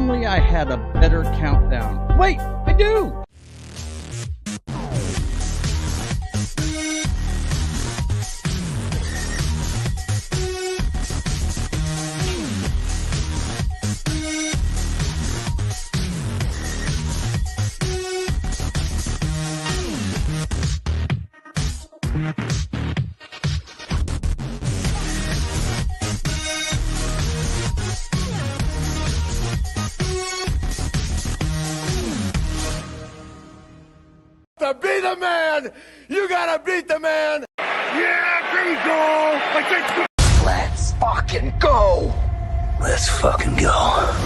only I had a better countdown. Wait, I do! To be the man, you gotta beat the man. Yeah, there you go. Let's fucking go. Let's fucking go.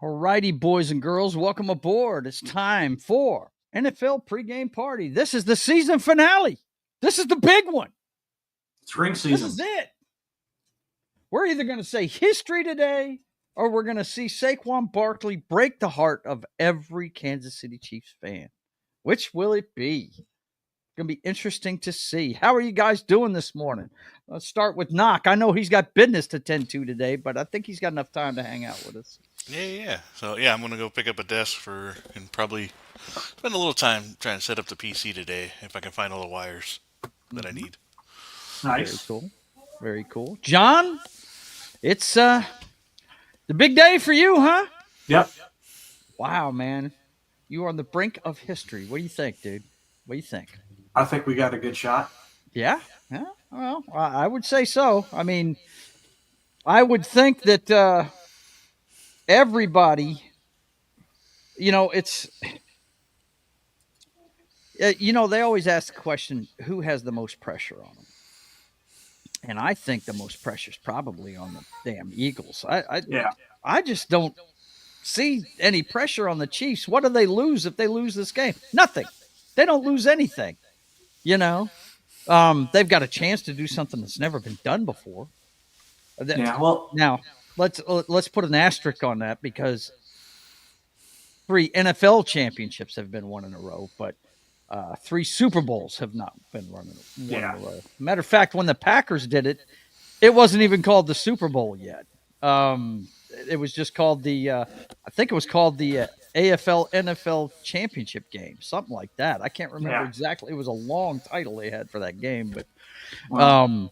All righty, boys and girls, welcome aboard. It's time for NFL Pregame Party. This is the season finale. This is the big one. It's ring season. This is it. We're either going to say history today or we're going to see Saquon Barkley break the heart of every Kansas City Chiefs fan. Which will it be? It's going to be interesting to see. How are you guys doing this morning? Let's start with Knock. I know he's got business to tend to today, but I think he's got enough time to hang out with us. Yeah. So, I'm going to go pick up a desk and probably spend a little time trying to set up the PC today if I can find all the wires that I need. Nice. Very cool. Very cool. John, it's the big day for you, huh? Yep. Wow, man. You are on the brink of history. What do you think, dude? What do you think? I think we got a good shot. Yeah? Well, I would say so. I mean, I would think that everybody, it's, they always ask the question, who has the most pressure on them? And I think the most pressure is probably on the damn Eagles. I just don't see any pressure on the Chiefs. What do they lose if they lose this game? Nothing. They don't lose anything. They've got a chance to do something that's never been done before. Now let's put an asterisk on that because 3 NFL championships have been won in a row, but 3 Super Bowls have not been won in a row. Matter of fact, when the Packers did it, it wasn't even called the Super Bowl yet. It was just called the AFL NFL Championship game, something like that. I can't remember exactly. It was a long title they had for that game, but the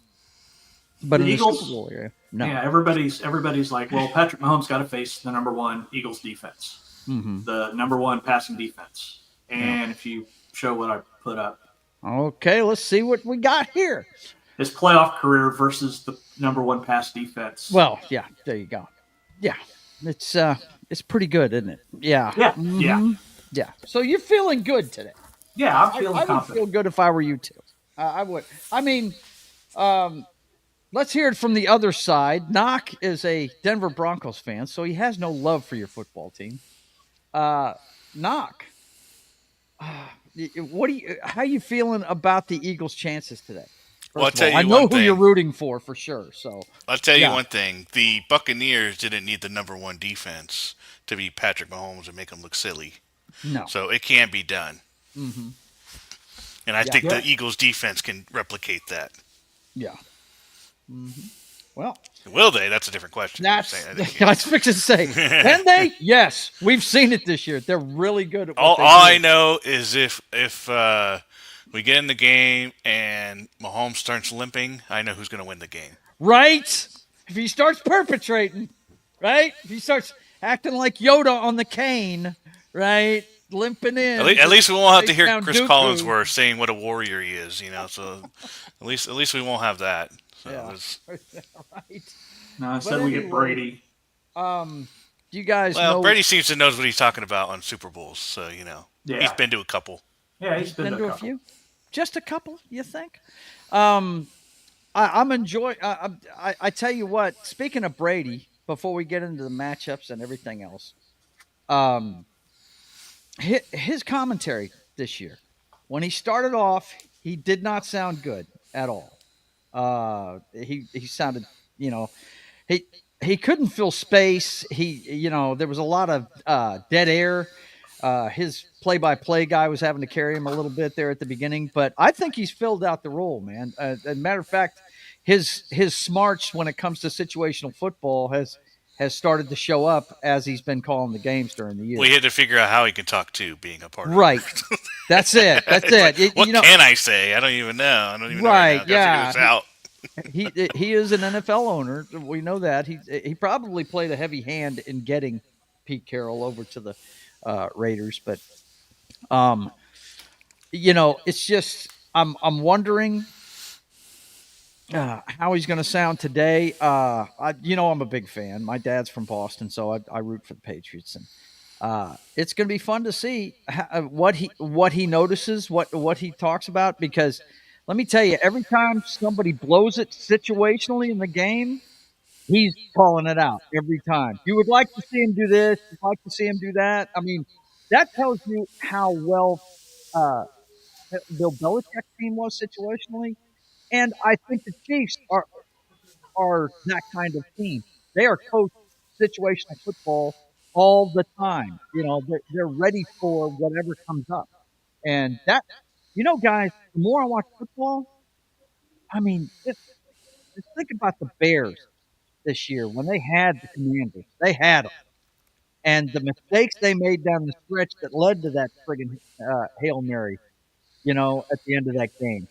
in Eagles, the Super Bowl, no. Yeah, everybody's like, well, Patrick Mahomes got to face the number 1 Eagles defense, the number 1 passing defense, and if you show what I put up, okay, let's see what we got here. His playoff career versus the number 1 pass defense. Well, yeah, there you go. Yeah, it's pretty good, isn't it? Yeah. Yeah. So you're feeling good today. Yeah, I'm feeling I confident. would feel good if I were you too. I would. I mean, let's hear it from the other side. Knock is a Denver Broncos fan, so he has no love for your football team. Knock, how you feeling about the Eagles' chances today? Well, I'll tell you I know one who thing. you're rooting for sure. So I'll tell you one thing. The Buccaneers didn't need the number 1 defense to beat Patrick Mahomes and make him look silly. No. So it can be done. Mm-hmm. And I think the Eagles' defense can replicate that. Yeah. Mm-hmm. Well, will they? That's a different question. I was fixing to say, can they? Yes, we've seen it this year. They're really good at what all they do. I know is if we get in the game and Mahomes starts limping, I know who's going to win the game. Right? If he starts perpetrating, right? If he starts acting like Yoda on the cane, right? Limping in. At least we won't have to hear Chris Dooku. Collinsworth saying what a warrior he is, So at least we won't have that. So yeah. Right. No, I said we get Brady. You guys know Brady seems to knows what he's talking about on Super Bowls, so he's been to a couple. Yeah, he's been to a few. Just a couple, you think? I'm enjoying. I tell you what. Speaking of Brady, before we get into the matchups and everything else, his commentary this year, when he started off, he did not sound good at all. He sounded, he couldn't fill space. There was a lot of dead air. His play-by-play guy was having to carry him a little bit there at the beginning, but I think he's filled out the role, man. As a matter of fact, his smarts when it comes to situational football has started to show up as he's been calling the games during the year. We had to figure out how he can talk to being a part of it. Right. That's it. That's it. What can I say? I don't even know. I don't even know. Right. Yeah. He is an NFL owner. We know that. He probably played a heavy hand in getting Pete Carroll over to the Raiders, but it's just I'm wondering how he's going to sound today. I'm a big fan. My dad's from Boston, so I root for the Patriots, and it's going to be fun to see what he notices, what he talks about. Because let me tell you, every time somebody blows it situationally in the game, he's calling it out every time. You would like to see him do this. You'd like to see him do that. I mean, that tells you how well Bill Belichick's team was situationally. And I think the Chiefs are that kind of team. They are coached situational football all the time. They're ready for whatever comes up. And that, guys, the more I watch football, I mean, just think about the Bears this year when they had the Commanders. They had them. And the mistakes they made down the stretch that led to that friggin' Hail Mary, at the end of that game.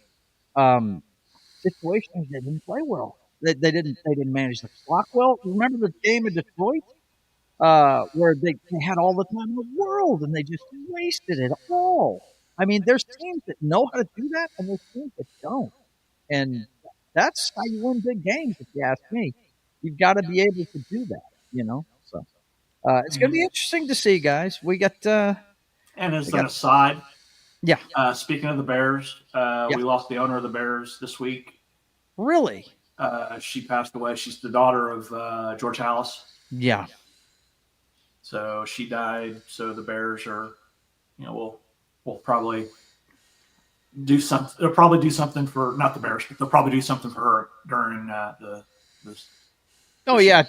Situations they didn't play well. They didn't manage the clock well. Remember the game in Detroit where they had all the time in the world and they just wasted it all. I mean, there's teams that know how to do that and there's teams that don't. And that's how you win big games, if you ask me. You've got to be able to do that, So it's going to be interesting to see, guys. We got and as an aside, yeah. Speaking of the Bears, we lost the owner of the Bears this week. Really? She passed away. She's the daughter of George Halas. Yeah. So she died. So the Bears are, we'll probably do something. They'll probably do something for not the Bears, but they'll probably do something for her during the. Oh yeah,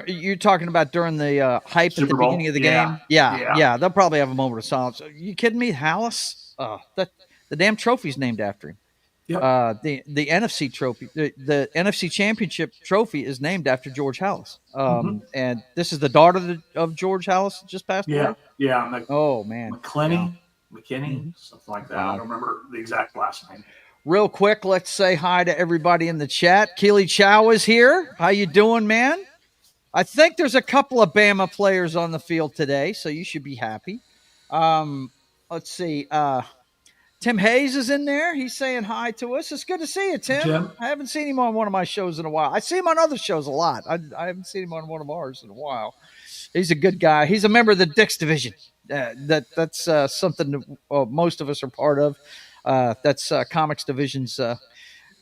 you're talking about during the hype Super at the Bowl. beginning of the game. Yeah, they'll probably have a moment of silence. Are you kidding me, Halas? The damn trophy's named after him. Yep. The NFC trophy, the NFC Championship trophy is named after George Halas. And this is the daughter of George Halas that just passed away. Yeah. Oh man, McKinney, something like that. Wow. I don't remember the exact last name. Real quick, let's say hi to everybody in the chat. Keely Chow is here. How you doing, man? I think there's a couple of Bama players on the field today, so you should be happy. Let's see. Tim Hayes is in there. He's saying hi to us. It's good to see you, Tim. I haven't seen him on one of my shows in a while. I see him on other shows a lot. I haven't seen him on one of ours in a while. He's a good guy. He's a member of the Dix Division. That's something that most of us are part of. That's Comics Division's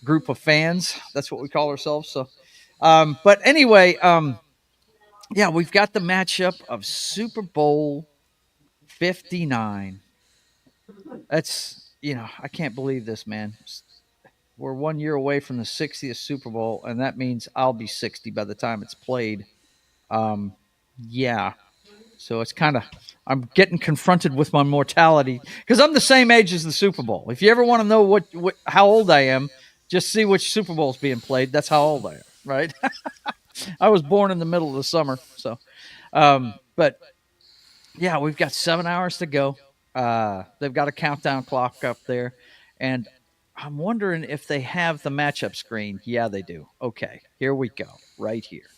group of fans. That's what we call ourselves. So, but anyway, we've got the matchup of Super Bowl 59. That's, I can't believe this, man. We're 1 year away from the 60th Super Bowl, and that means I'll be 60 by the time it's played. So it's kind of, I'm getting confronted with my mortality because I'm the same age as the Super Bowl. If you ever want to know how old I am, just see which Super Bowl is being played. That's how old I am. right? I was born in the middle of the summer, so. But yeah, we've got 7 hours to go. They've got a countdown clock up there, and I'm wondering if they have the matchup screen. Yeah, they do. Okay, here we go, right here.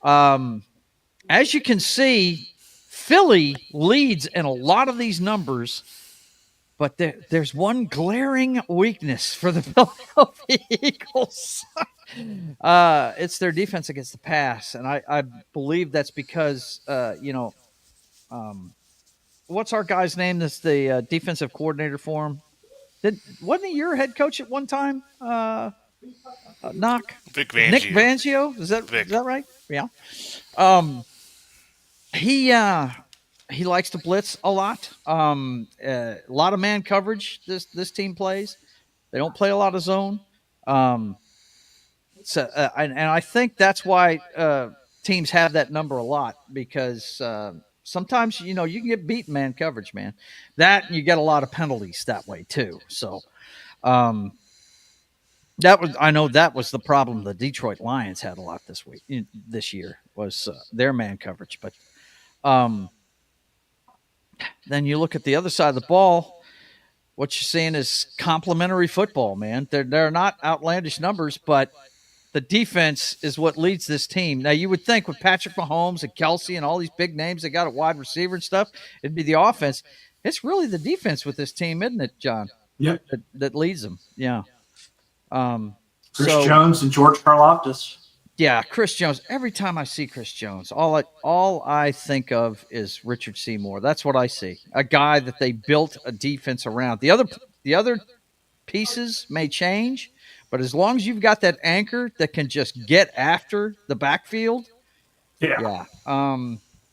As you can see, Philly leads in a lot of these numbers, but there's one glaring weakness for the Philadelphia Eagles. It's their defense against the pass, and I believe that's because what's our guy's name? That's the defensive coordinator for him. Wasn't he your head coach at one time? Knock Vic Fangio. Nick Fangio. Is that right? Yeah. He likes to blitz a lot. A lot of man coverage. This team plays. They don't play a lot of zone. And I think that's why teams have that number a lot, because sometimes you can get beat in man coverage, man. That, and you get a lot of penalties that way too. So I know that was the problem the Detroit Lions had a lot this year was their man coverage. But then you look at the other side of the ball. What you're seeing is complementary football, man. They're not outlandish numbers, but the defense is what leads this team. Now, you would think with Patrick Mahomes and Kelsey and all these big names they got at wide receiver and stuff, it'd be the offense. It's really the defense with this team, isn't it, John? Yep. That leads them. Yeah. Chris Jones and George Karlaftis. Yeah, Chris Jones. Every time I see Chris Jones, all I think of is Richard Seymour. That's what I see. A guy that they built a defense around. The other pieces may change, but as long as you've got that anchor that can just get after the backfield. Yeah.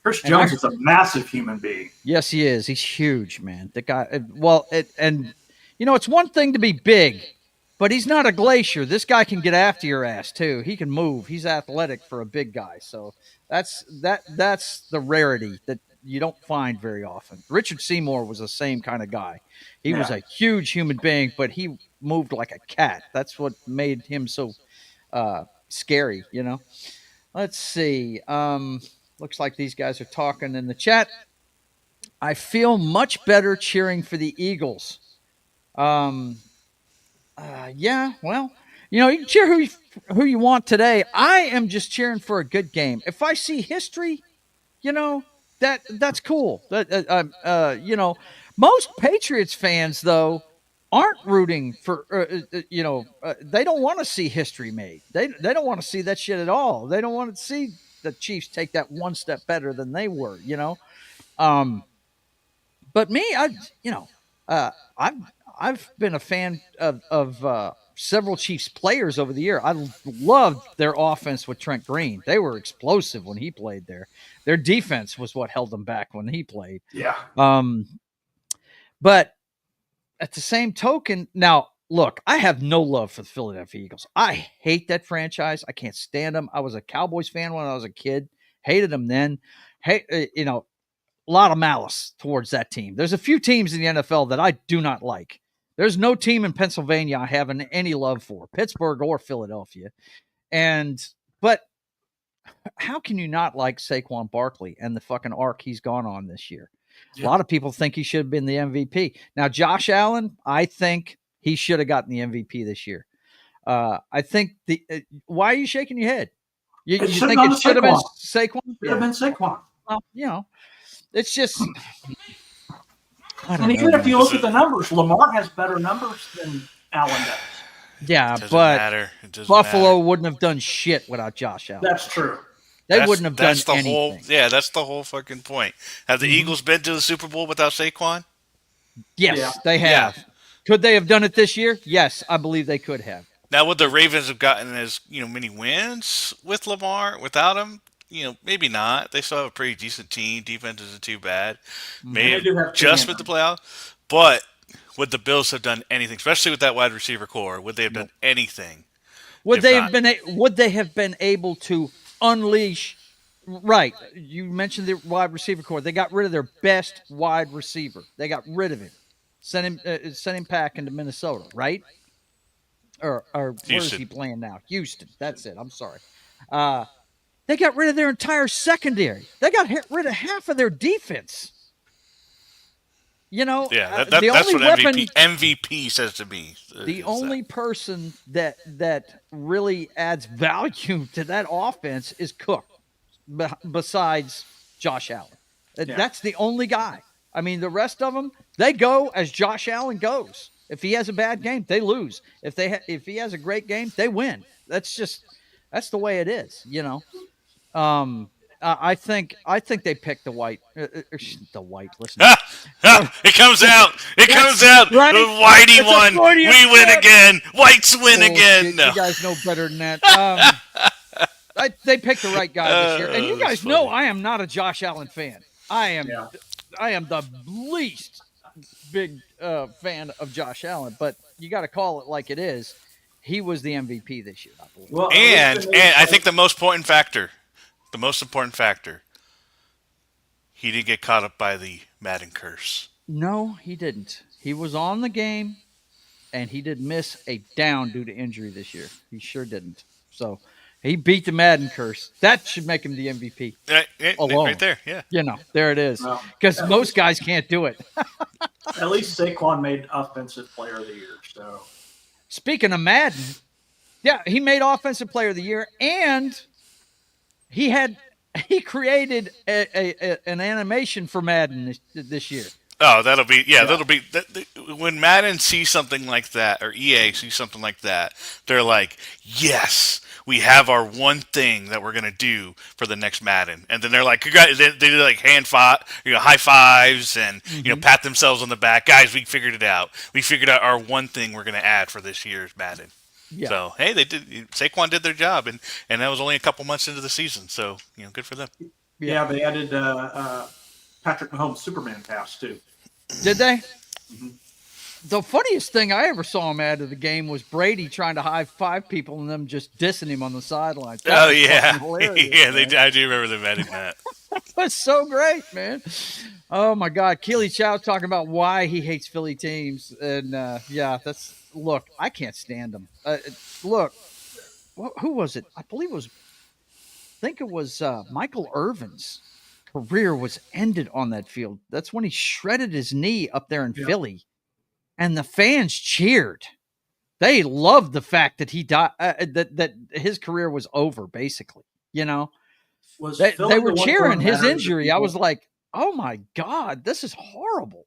Chris Jones is a massive human being. Yes, he is. He's huge, man. The guy. Well, it's one thing to be big, but he's not a glacier. This guy can get after your ass too. He can move. He's athletic for a big guy. So that's the rarity that you don't find very often. Richard Seymour was the same kind of guy. He was a huge human being, but he moved like a cat. That's what made him so scary, Let's see. Looks like these guys are talking in the chat. I feel much better cheering for the Eagles. Yeah, well, you can cheer who you want today. I am just cheering for a good game. If I see history, that's cool. Most Patriots fans though aren't rooting for they don't want to see history made. They don't want to see that shit at all. They don't want to see the Chiefs take that one step better than they were, But me, I've been a fan of several Chiefs players over the year. I loved their offense with Trent Green. They were explosive when he played there. Their defense was what held them back when he played. Yeah. But at the same token, now look, I have no love for the Philadelphia Eagles. I hate that franchise. I can't stand them. I was a Cowboys fan when I was a kid. Hated them then. A lot of malice towards that team. There's a few teams in the NFL that I do not like. There's no team in Pennsylvania I have any love for, Pittsburgh or Philadelphia. But how can you not like Saquon Barkley and the fucking arc he's gone on this year? Yeah. A lot of people think he should have been the MVP. Now, Josh Allen, I think he should have gotten the MVP this year. I think why are you shaking your head? You think it should have been Saquon? Should have been Saquon. Well, it's just. And even if you look at the numbers, Lamar has better numbers than Allen does. Yeah, but Buffalo wouldn't have done shit without Josh Allen. That's true. They wouldn't have done anything. That's the whole fucking point. Have the Eagles been to the Super Bowl without Saquon? Yes, they have. Yeah. Could they have done it this year? Yes, I believe they could have. Now, would the Ravens have gotten as many wins with Lamar without him? Maybe not. They still have a pretty decent team. Defense isn't too bad. Maybe just with the playoffs. But would the Bills have done anything, especially with that wide receiver core? Would they have done anything? Would they have been able to unleash? Right. You mentioned the wide receiver core. They got rid of their best wide receiver. They got rid of him. Sent him packing to Minnesota. Right. or where is Houston. he playing now? Houston. That's it. I'm sorry. They got rid of their entire secondary. They got rid of half of their defense. You know, Yeah, the that's only what weapon, MVP says to me. The only person that really adds value to that offense is Cook, besides Josh Allen. That's the only guy. I mean, the rest of them, they go as Josh Allen goes. If he has a bad game, they lose. If he has a great game, they win. That's the way it is, you know. I think they picked the white. Listen, it comes out. It comes out. Right? The whitey won. We win again. Whites win again. No. You guys know better than that. They picked the right guy this year, and you guys know I am not a Josh Allen fan. I am the least big fan of Josh Allen, but you got to call it like it is. He was the MVP this year, I believe. Well, and I think the most important factor, he didn't get caught up by the Madden curse. No, he didn't. He was on the game, and he did miss a down due to injury this year. He sure didn't. So he beat the Madden curse. That should make him the MVP. Right there, yeah. You know, there it is. Because most guys can't do it. At least Saquon made Offensive Player of the Year. So, speaking of Madden, yeah, he made Offensive Player of the Year, and he created an animation for Madden this year. Oh, that'll be when Madden sees something like that, or EA sees something like that, they're like, yes, we have our one thing that we're gonna do for the next Madden, and then they're like, they do like high fives, and pat themselves on the back, guys, we figured it out. We figured out our one thing we're gonna add for this year's Madden. Yeah. So hey, Saquon did their job, and that was only a couple months into the season, so good for them. Yeah, they added Patrick Mahomes' Superman pass too. Did they? Mm-hmm. The funniest thing I ever saw him add to the game was Brady trying to high five people and them just dissing him on the sidelines. Oh yeah, I do remember them adding that. That was so great, man. Oh my God, Keely Chow talking about why he hates Philly teams, and look, I can't stand them. Look, who was it? I think it was Michael Irvin's career was ended on that field. That's when he shredded his knee up there in Philly, and the fans cheered. They loved the fact that he died, that his career was over, basically. You know, they were cheering his injury. I was like, oh my God, this is horrible.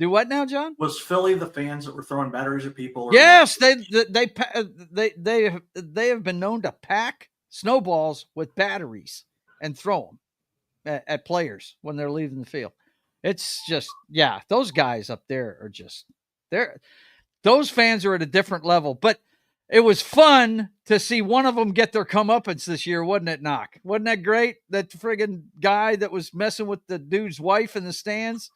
Do what now, John? Was Philly the fans that were throwing batteries at people? Yes, they have been known to pack snowballs with batteries and throw them at players when they're leaving the field. It's just, those guys up there are just, those fans are at a different level. But it was fun to see one of them get their comeuppance this year, wasn't it, Knock? Wasn't that great? That friggin' guy that was messing with the dude's wife in the stands.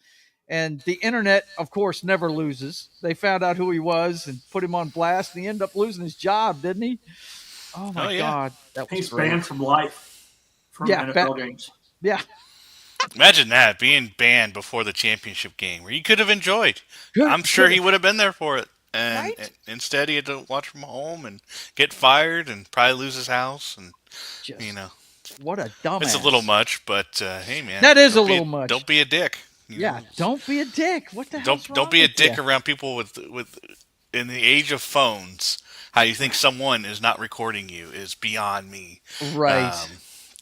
And the internet, of course, never loses. They found out who he was and put him on blast. And he ended up losing his job, didn't he? Oh, my God. He's banned from life from NFL games. Yeah. Imagine that, being banned before the championship game where you could have enjoyed. I'm sure he would have been there for it. And instead he had to watch from home and get fired and probably lose his house. And, what a dumbass. It's a little much, but hey, man. That is a little much. Don't be a dick. Don't be a dick. What the hell? Don't be a dick around people with in the age of phones. How you think someone is not recording you is beyond me. Right.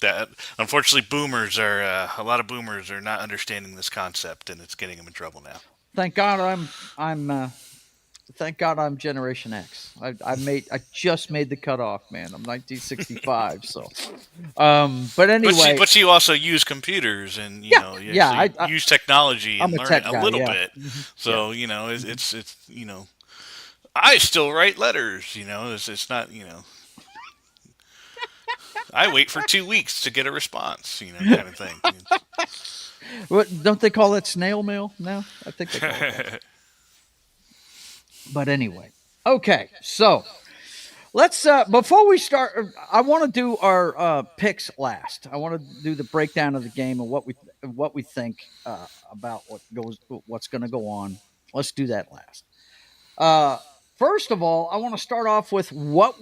That unfortunately, a lot of boomers are not understanding this concept, and it's getting them in trouble now. Thank God I'm Generation X. I just made the cutoff, man. I'm 1965, so. But anyway. But you also use computers, and use technology and learn a little bit. So it's I still write letters. It's not I wait for 2 weeks to get a response, kind of thing. What, don't they call that snail mail now? I think they call it that. But anyway, okay. So let's before we start, I want to do our picks last. I want to do the breakdown of the game and what we think about what's going to go on. Let's do that last. first of all, I want to start off with what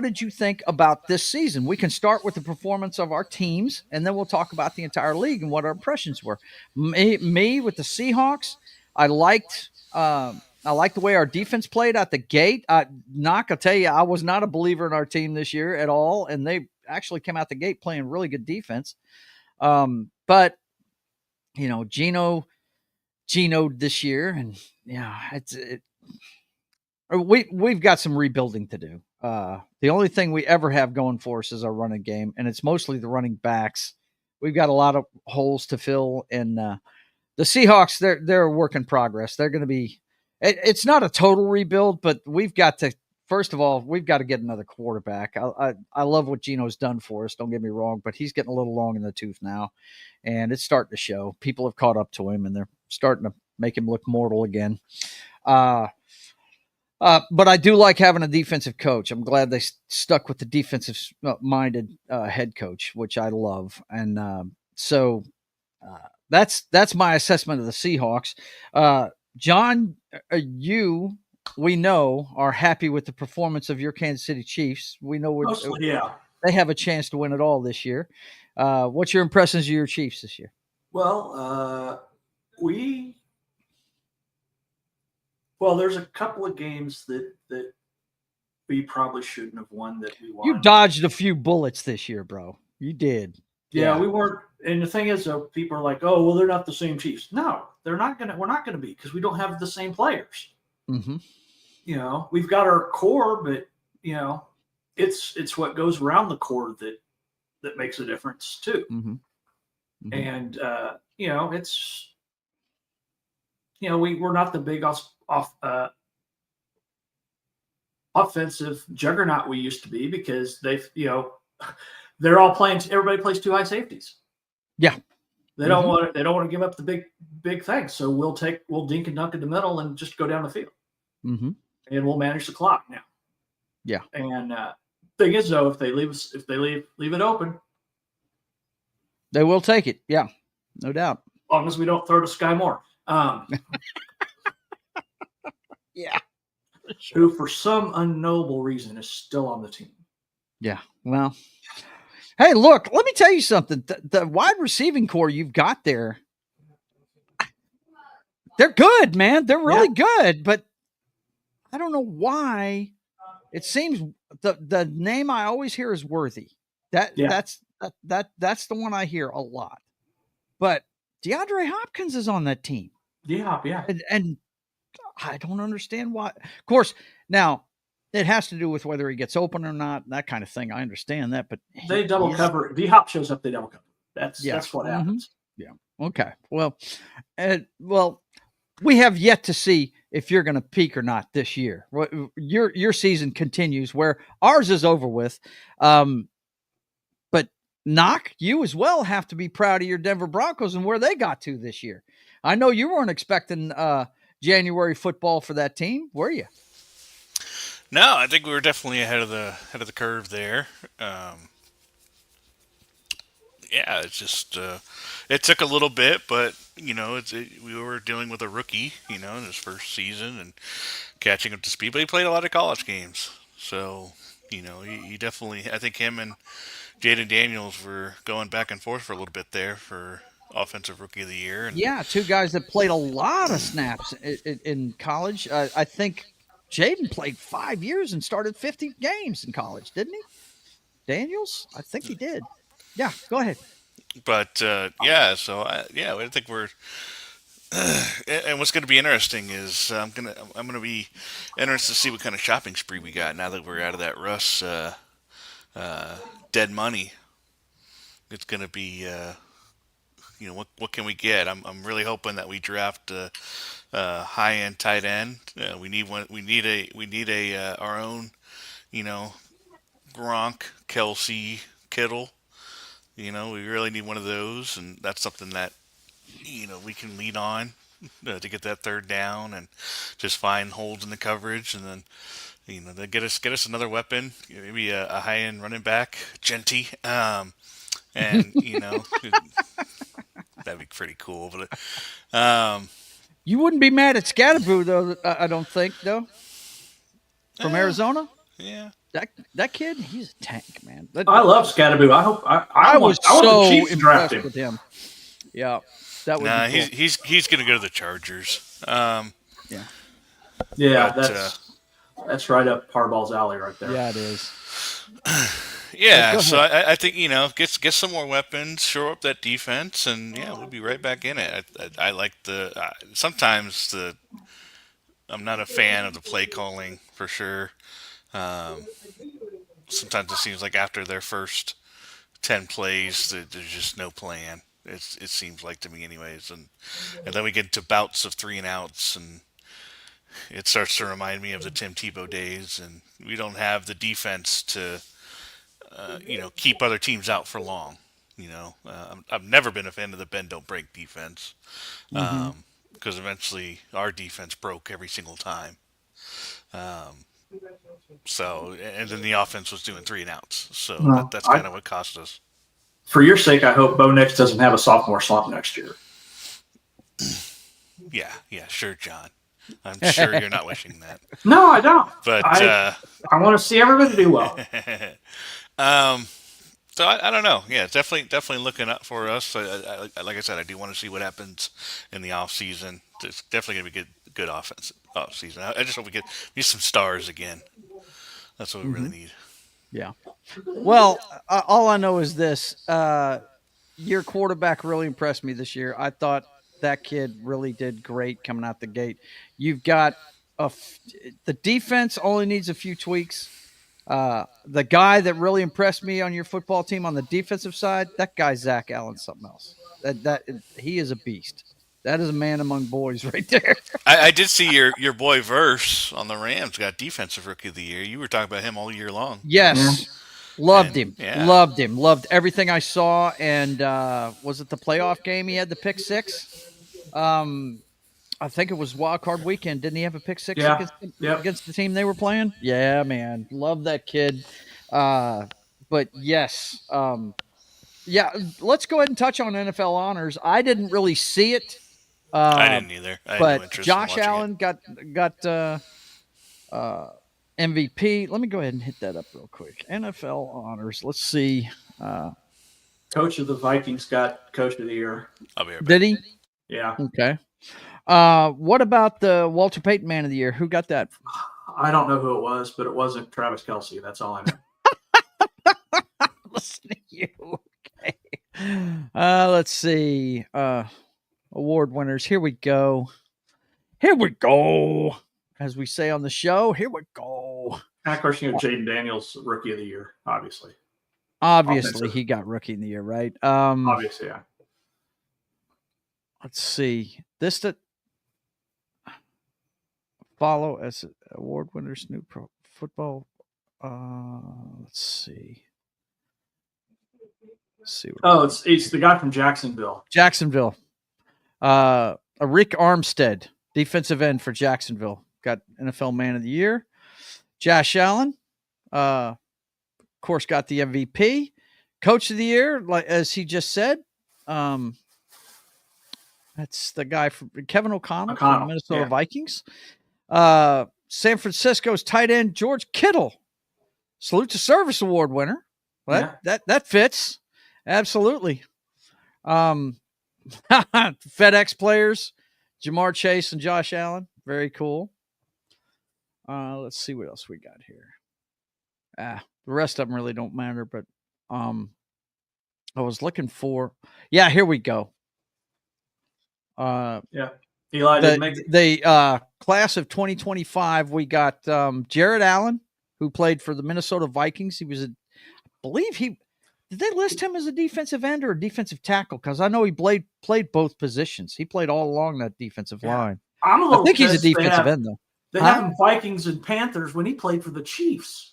did you think about this season? We can start with the performance of our teams, and then we'll talk about the entire league and what our impressions were. Me with the Seahawks, I liked the way our defense played out the gate. Knock, I'll tell you, I was not a believer in our team this year at all, and they actually came out the gate playing really good defense. But Gino this year, and we've got some rebuilding to do. The only thing we ever have going for us is our running game, and it's mostly the running backs. We've got a lot of holes to fill, and the Seahawks, they're a work in progress. They're going to be. It's not a total rebuild, but we've got to. First of all, we've got to get another quarterback. I love what Gino's done for us. Don't get me wrong, but he's getting a little long in the tooth now, and it's starting to show. People have caught up to him, and they're starting to make him look mortal again. But I do like having a defensive coach. I'm glad they stuck with the defensive-minded head coach, which I love. And so that's my assessment of the Seahawks. John, we know, are happy with the performance of your Kansas City Chiefs. We know they have a chance to win it all this year. What's your impressions of your Chiefs this year? Well, there's a couple of games that we probably shouldn't have won that we won. You dodged a few bullets this year, bro. You did. Yeah, we weren't. And the thing is, though, people are like, "Oh, well, they're not the same Chiefs." No, they're not gonna. We're not gonna be, because we don't have the same players. Mm-hmm. We've got our core, but it's what goes around the core that makes a difference too. Mm-hmm. Mm-hmm. And it's we're not the big offensive juggernaut we used to be, because they're all playing. Everybody plays two high safeties. Yeah, they don't want to give up the big thing. So we'll dink and dunk in the middle and just go down the field. Mm-hmm. And we'll manage the clock now. Yeah. And thing is, though, if they leave it open, they will take it. Yeah, no doubt. As long as we don't throw to Sky Moore. Yeah. Who, for some unknowable reason, is still on the team. Yeah. Well, hey, look, let me tell you something. The wide receiving core you've got there, they're good, man. They're really good, but I don't know why. It seems the name I always hear is Worthy. That's the one I hear a lot. But DeAndre Hopkins is on that team. Yeah. And I don't understand why. Of course, now it has to do with whether he gets open or not, that kind of thing. I understand that, but they double cover. D-Hop shows up, they double cover. That's what happens. Yeah. Okay. Well, we have yet to see if you're going to peak or not this year. Your season continues, where ours is over with. But Knock, you as well have to be proud of your Denver Broncos and where they got to this year. I know you weren't expecting January football for that team, were you? No, I think we were definitely ahead of the curve there. It's just it took a little bit, but we were dealing with a rookie, in his first season and catching up to speed. But he played a lot of college games, so he definitely. I think him and Jaden Daniels were going back and forth for a little bit there for Offensive Rookie of the Year. And two guys that played a lot of snaps in college. I think Jaden played 5 years and started 50 games in college, didn't he? Daniels? I think he did. Yeah, go ahead. But so I think we're. And what's going to be interesting is I'm gonna be interested to see what kind of shopping spree we got now that we're out of that Russ dead money. It's going to be what can we get? I'm really hoping that we draft a high end tight end. We need one. We need a our own Gronk, Kelsey, Kittle. We really need one of those, and that's something that we can lean on to get that third down and just find holes in the coverage, and then they get us another weapon, maybe a high end running back, Genty, and that'd be pretty cool. But you wouldn't be mad at Scatterboo though, I don't think, though. from Arizona. Yeah. That kid, he's a tank, man. I love Scatterboo. I hope I was want so the Chiefs to draft impressed him. with him. Yeah, that would be cool. he's going to go to the Chargers. Yeah, that's right up Harbaugh's alley right there. Yeah, it is. Yeah, so I think get some more weapons, shore up that defense, and we'll be right back in it. I like sometimes I'm not a fan of the play calling for sure. Sometimes it seems like after their first 10 plays, there's just no plan. It seems like to me, anyways, and then we get into bouts of 3 and outs, and it starts to remind me of the Tim Tebow days, and we don't have the defense to keep other teams out for long. I've never been a fan of the bend don't break defense, because eventually our defense broke every single time. So, and then the offense was doing 3 and outs. So that's kind of what cost us. For your sake, I hope Bo Nix doesn't have a sophomore slump next year. Yeah, sure, John. I'm sure you're not wishing that. No, I don't. But I want to see everybody do well. So I don't know. Yeah, definitely looking up for us. Like I said, I do want to see what happens in the off season. It's definitely going to be good offense off season. I just hope we need some stars again. That's what we really need. Yeah. Well, all I know is this: your quarterback really impressed me this year. I thought that kid really did great coming out the gate. You've got the defense only needs a few tweaks. The guy that really impressed me on your football team on the defensive side, that guy Zach Allen, something else. That he is a beast. That is a man among boys right there. I did see your boy Verse on the Rams got defensive rookie of the year. You were talking about him all year long. Yes. Loved him. Loved everything I saw. And was it the playoff game? He had the pick 6. I think it was wild card weekend. Didn't he have a pick 6 against the team they were playing? Yeah, man. Love that kid. But yes. Let's go ahead and touch on NFL honors. I didn't really see it. I didn't either. I had no interest Josh in Allen got MVP. Let me go ahead and hit that up real quick. NFL honors. Let's see. Coach of the Vikings got Coach of the Year. I'll be right back. Did he? Yeah. Okay. What about the Walter Payton Man of the Year? Who got that? I don't know who it was, but it wasn't Travis Kelce. That's all I know. Listen to you. Okay. Let's see. Award winners. Here we go. As we say on the show, here we go. And of course, Jaden Daniels, Rookie of the Year, obviously. Obviously, he got Rookie of the Year, right? Obviously, yeah. Let's see. This that follow as award winners, new pro football. Let's see. It's the guy from Jacksonville. Rick Armstead, defensive end for Jacksonville, got NFL Man of the Year. Josh Allen, of course, got the MVP. Coach of the Year, like as he just said. That's the guy from Kevin O'Connell from the Minnesota Vikings. San Francisco's tight end George Kittle, Salute to Service Award winner. Well, that fits absolutely. FedEx players, Jamar Chase and Josh Allen. Very cool. Let's see what else we got here. The rest of them really don't matter, but I was looking for. Yeah, here we go. Eli didn't make it. The class of 2025. We got Jared Allen, who played for the Minnesota Vikings. He was I believe did they list him as a defensive end or a defensive tackle? Because I know he played both positions. He played all along that defensive line. I think he's a defensive end, though. They have him Vikings and Panthers when he played for the Chiefs.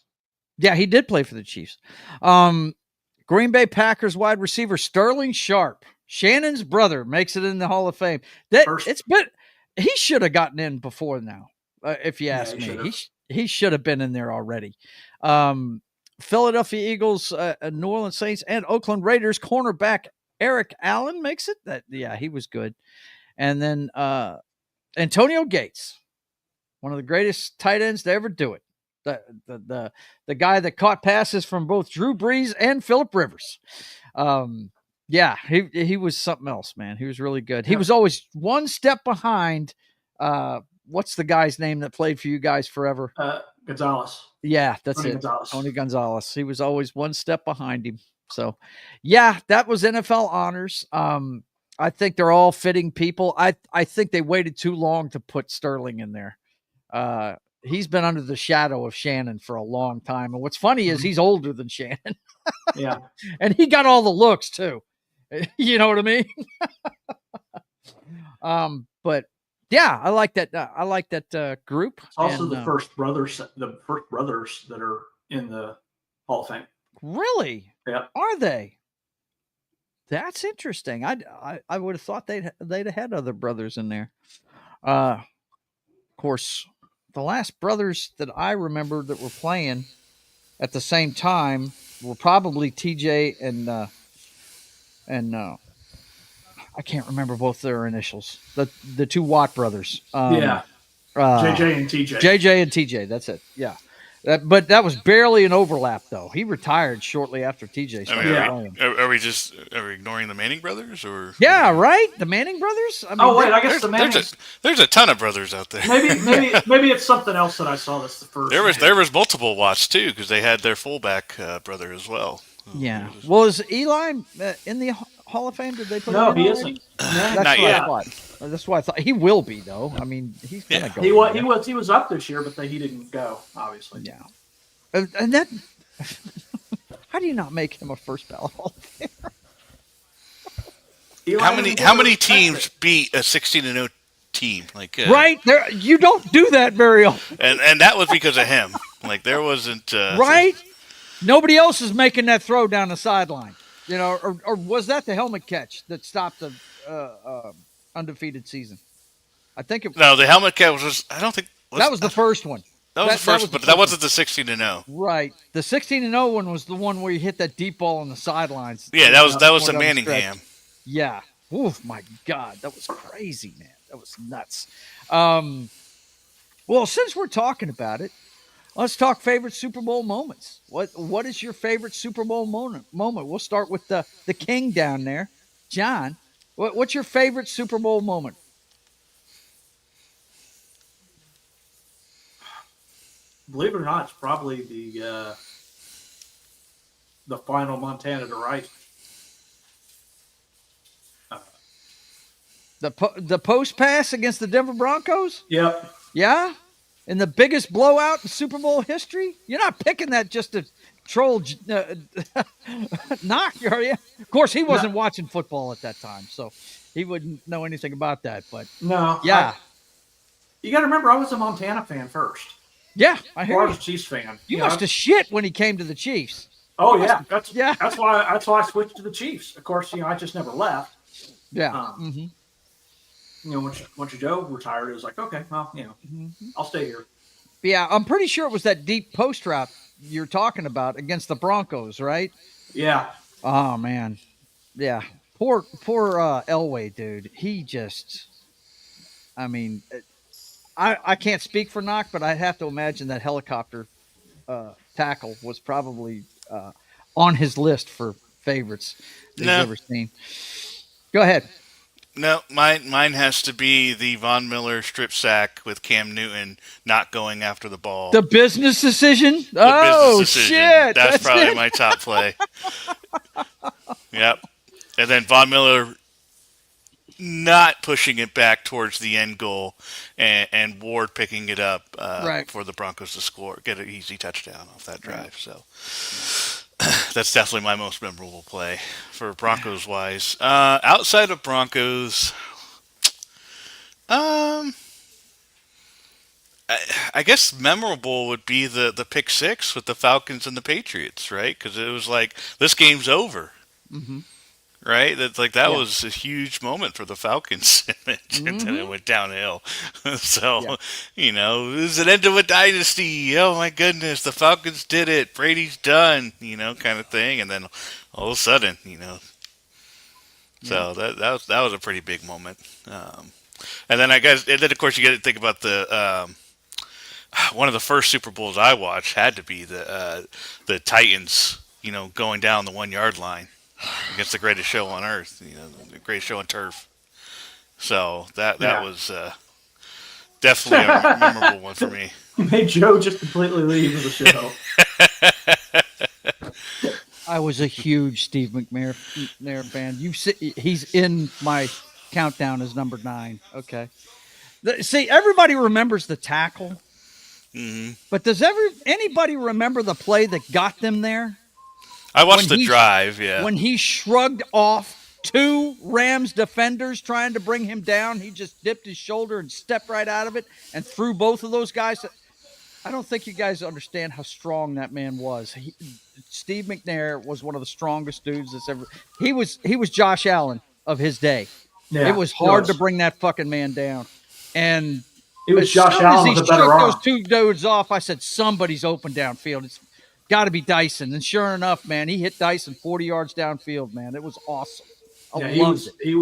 Yeah, he did play for the Chiefs. Green Bay Packers wide receiver Sterling Sharp, Shannon's brother, makes it in the Hall of Fame. He should have gotten in before now, if you ask me. He should have been in there already. Philadelphia Eagles, New Orleans Saints, and Oakland Raiders cornerback Eric Allen makes it. He was good. And then Antonio Gates, one of the greatest tight ends to ever do it. The guy that caught passes from both Drew Brees and Phillip Rivers. Yeah, he was something else, man. He was really good. He was always one step behind. What's the guy's name that played for you guys forever? Gonzalez. Yeah, that's Tony it. Gonzalez. Tony Gonzalez. He was always one step behind him. So, yeah, that was NFL honors. I think they're all fitting people. I think they waited too long to put Sterling in there. He's been under the shadow of Shannon for a long time. And what's funny is he's older than Shannon. Yeah. And he got all the looks too. You know what I mean? But yeah, I like that. I like that group. It's also the first brothers that are in the Hall of Fame. Really? Yeah. Are they? That's interesting. I would have thought they'd have had other brothers in there. Of course, the last brothers that I remember that were playing at the same time were probably TJ and I can't remember both their initials. The two Watt brothers. JJ and TJ. JJ and TJ. That's it. Yeah. But that was barely an overlap, though. He retired shortly after TJ started playing. Are we ignoring the Manning brothers, or? Yeah, right. The Manning brothers. I mean, I guess the Mannings. There's a ton of brothers out there. Maybe it's something else that I saw. That's the first. There was multiple Watts too, because they had their fullback brother as well. Yeah. Well, is Eli in the Hall of Fame? Did they put him in he already? isn't. Not yet. That's why I thought he will be, though. I mean, he's gonna go. He was up this year, but he didn't go. Obviously. Yeah. And that. How do you not make him a first ballot Hall of Famer? How many teams beat a 16-0 team? Right there, you don't do that very often. And that was because of him. There wasn't right. Nobody else is making that throw down the sideline. You know, or was that the helmet catch that stopped the undefeated season? I think it. No, the helmet catch was. I don't think that was the first one. That was the first, but that wasn't the 16-0. Right, the 16-0 one was the one where you hit that deep ball on the sidelines. Yeah, that was the Manningham. Yeah. Oof, my God, that was crazy, man. That was nuts. Well, since we're talking about it, let's talk favorite Super Bowl moments. What is your favorite Super Bowl moment? We'll start with the king down there, John. What's your favorite Super Bowl moment? Believe it or not, it's probably the final Montana to Rice. The post pass against the Denver Broncos? Yep. Yeah? In the biggest blowout in Super Bowl history? You're not picking that just to troll Knock, are you? Of course, he wasn't watching football at that time, so he wouldn't know anything about that. But no. Yeah. You got to remember, I was a Montana fan first. Yeah, I hear you. I was a Chiefs fan. You must have shit when he came to the Chiefs. Oh, yeah. That's why I switched to the Chiefs. Of course, I just never left. Yeah. Once Joe retired, it was like, okay, well, I'll stay here. Yeah, I'm pretty sure it was that deep post route you're talking about against the Broncos, right? Yeah. Oh, man. Yeah. Poor Elway, dude. He just, I mean, I can't speak for Knock, but I have to imagine that helicopter tackle was probably on his list for favorites that he's ever seen. Go ahead. No, mine has to be the Von Miller strip sack with Cam Newton not going after the ball. The business decision? Shit. That's probably my top play. Yep. And then Von Miller not pushing it back towards the end goal and Ward picking it up for the Broncos to get an easy touchdown off that drive. So that's definitely my most memorable play for Broncos wise. Outside of Broncos, I guess memorable would be the pick six with the Falcons and the Patriots, right? Because it was like, this game's over. Mm-hmm. Right? That was a huge moment for the Falcons. And then it went downhill. So, it was an end of a dynasty. Oh, my goodness. The Falcons did it. Brady's done, kind of thing. And then all of a sudden, So that was a pretty big moment. And then of course, you got to think about the one of the first Super Bowls I watched had to be the Titans, going down the 1 yard line against the greatest show on earth, the greatest show on turf. So that was definitely a memorable one for me. You made Joe just completely leave the show. I was a huge Steve McNair fan. He's in my countdown as number 9. Okay. See, everybody remembers the tackle. Mm-hmm. But does anybody remember the play that got them there? I watched the drive, yeah. When he shrugged off 2 Rams defenders trying to bring him down, he just dipped his shoulder and stepped right out of it and threw both of those guys. I don't think you guys understand how strong that man was. Steve McNair was one of the strongest dudes that's ever. He was Josh Allen of his day. Yeah, it was hard to bring that fucking man down. And it was Josh Allen with a better arm. Those 2 dudes off, I said, somebody's open downfield. It's got to be Dyson. And sure enough, man, he hit Dyson 40 yards downfield, man. It was awesome. I loved it. He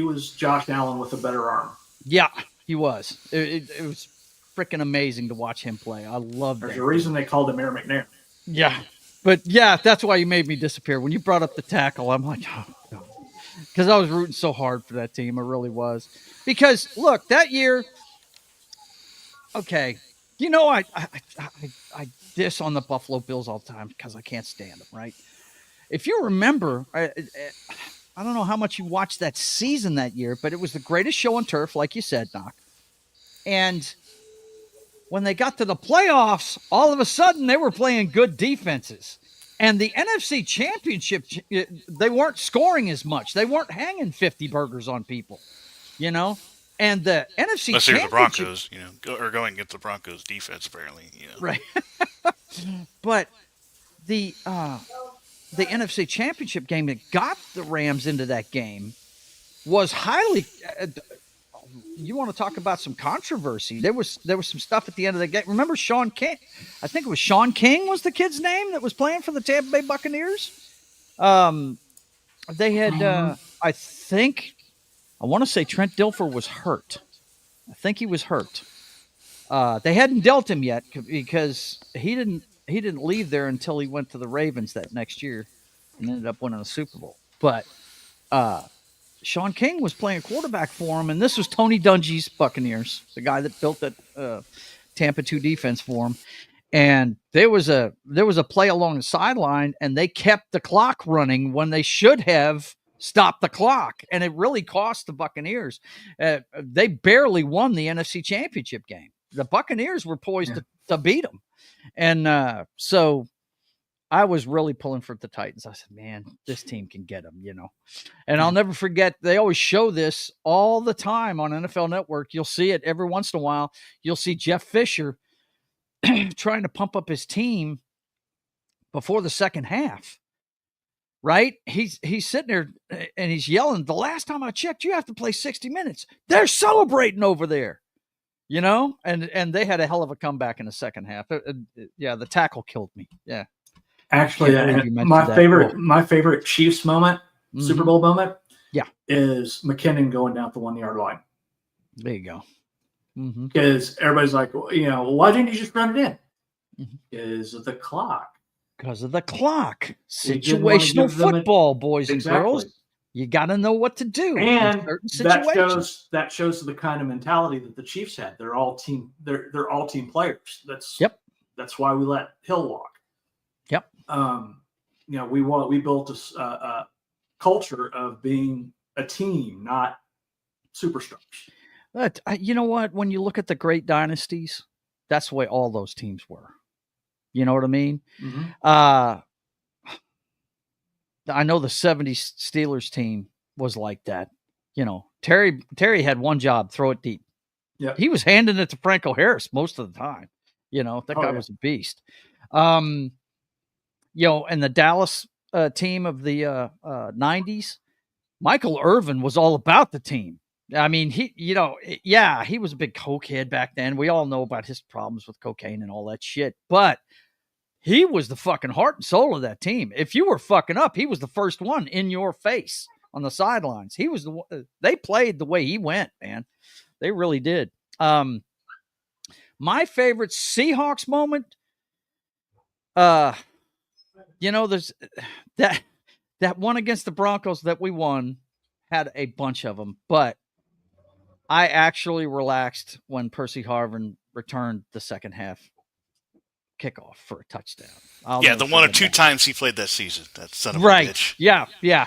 was Josh Allen with a better arm. Yeah, he was. It was freaking amazing to watch him play. I loved it. There's a reason they called him Air McNair. Yeah. But, yeah, that's why you made me disappear. When you brought up the tackle, I'm like, oh, no. Because I was rooting so hard for that team. I really was. Because, look, that year – okay, I diss on the Buffalo Bills all the time because I can't stand them, right? If you remember, I don't know how much you watched that season that year, but it was the greatest show on turf, like you said, Doc. And when they got to the playoffs, all of a sudden they were playing good defenses. And the NFC Championship, they weren't scoring as much. They weren't hanging 50 burgers on people, And the NFC Unless you're the Broncos, or going against the Broncos defense, apparently, Right. But the NFC Championship game that got the Rams into that game was highly. You want to talk about some controversy? There was some stuff at the end of the game. Remember Sean King? I think it was Sean King was the kid's name that was playing for the Tampa Bay Buccaneers. They had, I want to say Trent Dilfer was hurt. I think he was hurt. They hadn't dealt him yet because he didn't leave there until he went to the Ravens that next year and ended up winning a Super Bowl. But Sean King was playing quarterback for him, and this was Tony Dungy's Buccaneers, the guy that built that Tampa 2 defense for him. And there was a play along the sideline, and they kept the clock running when they should have stopped the clock, and it really cost the Buccaneers. They barely won the NFC Championship game. The Buccaneers were poised to beat them. And so I was really pulling for the Titans. I said, man, this team can get them, And I'll never forget, they always show this all the time on NFL Network. You'll see it every once in a while. You'll see Jeff Fisher trying to pump up his team before the second half. Right? He's sitting there and he's yelling, the last time I checked, you have to play 60 minutes. They're celebrating over there, and they had a hell of a comeback in the second half. The tackle killed me. Yeah. Actually, my favorite Chiefs moment, Super Bowl moment, is McKinnon going down the 1 yard line. There you go. Because everybody's like, why didn't you just run it in? Because of the clock. Because of the clock. Situational football, boys and girls. You got to know what to do. And that shows the kind of mentality that the Chiefs had. They're all team. They're all team players. That's why we let Hill walk. Yep. We built a culture of being a team, not superstars. But you know what? When you look at the great dynasties, that's the way all those teams were. You know what I mean? Mm-hmm. I know the 70s Steelers team was like that. Terry had one job, throw it deep. Yeah. He was handing it to Franco Harris most of the time. That guy was a beast. And the Dallas team of the 90s, Michael Irvin was all about the team. I mean, he was a big cokehead back then. We all know about his problems with cocaine and all that shit, but he was the fucking heart and soul of that team. If you were fucking up, he was the first one in your face on the sidelines. He was they played the way he went, man. They really did. My favorite Seahawks moment, there's that one against the Broncos that we won, had a bunch of them, but I actually relaxed when Percy Harvin returned the second half kickoff for a touchdown. The one or two times he played that season. That son of a bitch. Yeah.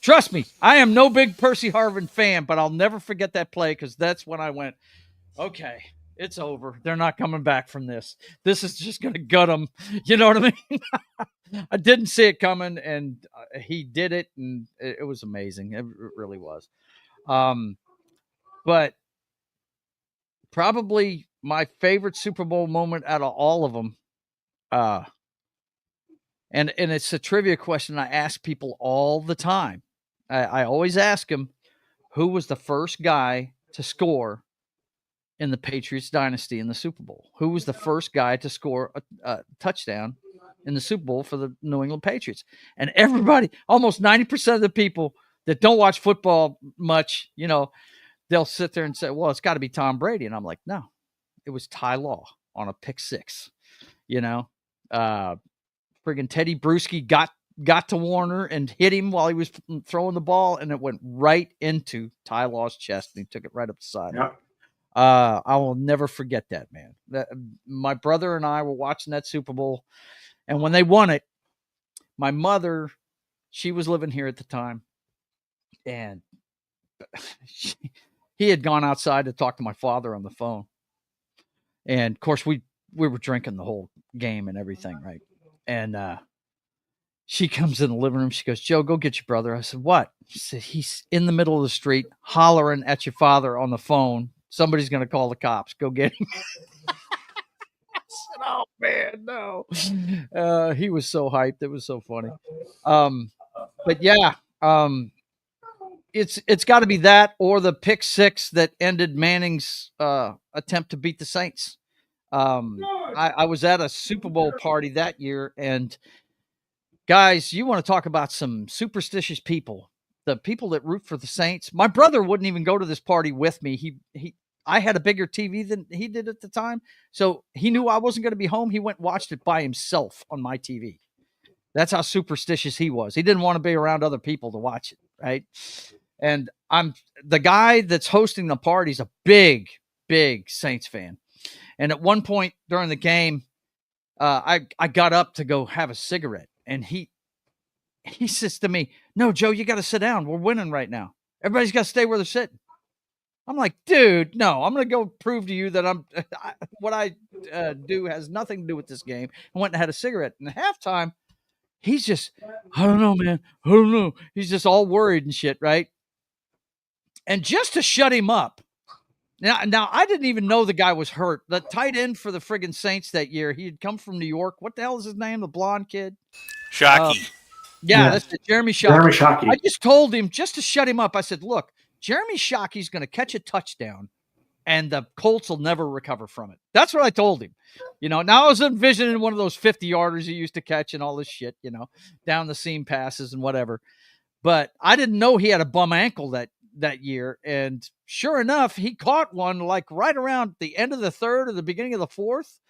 Trust me, I am no big Percy Harvin fan, but I'll never forget that play because that's when I went, okay, it's over. They're not coming back from this. This is just going to gut them. You know what I mean? I didn't see it coming, and he did it, and it was amazing. It really was. But probably my favorite Super Bowl moment out of all of them, and it's a trivia question I ask people all the time. I always ask them, who was the first guy to score in the Patriots dynasty in the Super Bowl? Who was the first guy to score a touchdown in the Super Bowl for the New England Patriots? And everybody, almost 90% of the people that don't watch football much, they'll sit there and say, well, it's got to be Tom Brady. And I'm like, no, it was Ty Law on a pick six. Friggin' Teddy Bruschi got to Warner and hit him while he was throwing the ball, and it went right into Ty Law's chest, and he took it right up the side. Yep. I will never forget that, man. My brother and I were watching that Super Bowl, and when they won it, my mother, she was living here at the time, and he had gone outside to talk to my father on the phone. And of course we were drinking the whole game and everything, right? And she comes in the living room. She goes, Joe, go get your brother. I said, what? She said, he's in the middle of the street hollering at your father on the phone. Somebody's going to call the cops. Go get him. I said, oh, man, no. He was so hyped. It was so funny. But, yeah, it's got to be that or the pick six that ended Manning's attempt to beat the Saints. I was at a Super Bowl party that year, and guys, you want to talk about some superstitious people, the people that root for the Saints. My brother wouldn't even go to this party with me. I had a bigger TV than he did at the time, so he knew I wasn't going to be home. He went and watched it by himself on my TV. That's how superstitious he was. He didn't want to be around other people to watch it, right? And I'm the guy that's hosting the party is a big, big Saints fan. And at one point during the game, I got up to go have a cigarette. And he says to me, no, Joe, you got to sit down. We're winning right now. Everybody's got to stay where they're sitting. I'm like, dude, no, I'm going to go prove to you that what I do has nothing to do with this game. I went and had a cigarette. And at halftime, he's just, I don't know, man. I don't know. He's just all worried and shit, right? And just to shut him up. Now I didn't even know the guy was hurt. The tight end for the friggin' Saints that year, he had come from New York. What the hell is his name? The blonde kid? Shockey. That's it, Jeremy Shockey. Jeremy Shockey. I just told him, just to shut him up, I said, look, Jeremy Shockey's going to catch a touchdown, and the Colts will never recover from it. That's what I told him. Now I was envisioning one of those 50-yarders he used to catch and all this shit, down the seam passes and whatever. But I didn't know he had a bum ankle that year, and sure enough, he caught one like right around the end of the third or the beginning of the fourth,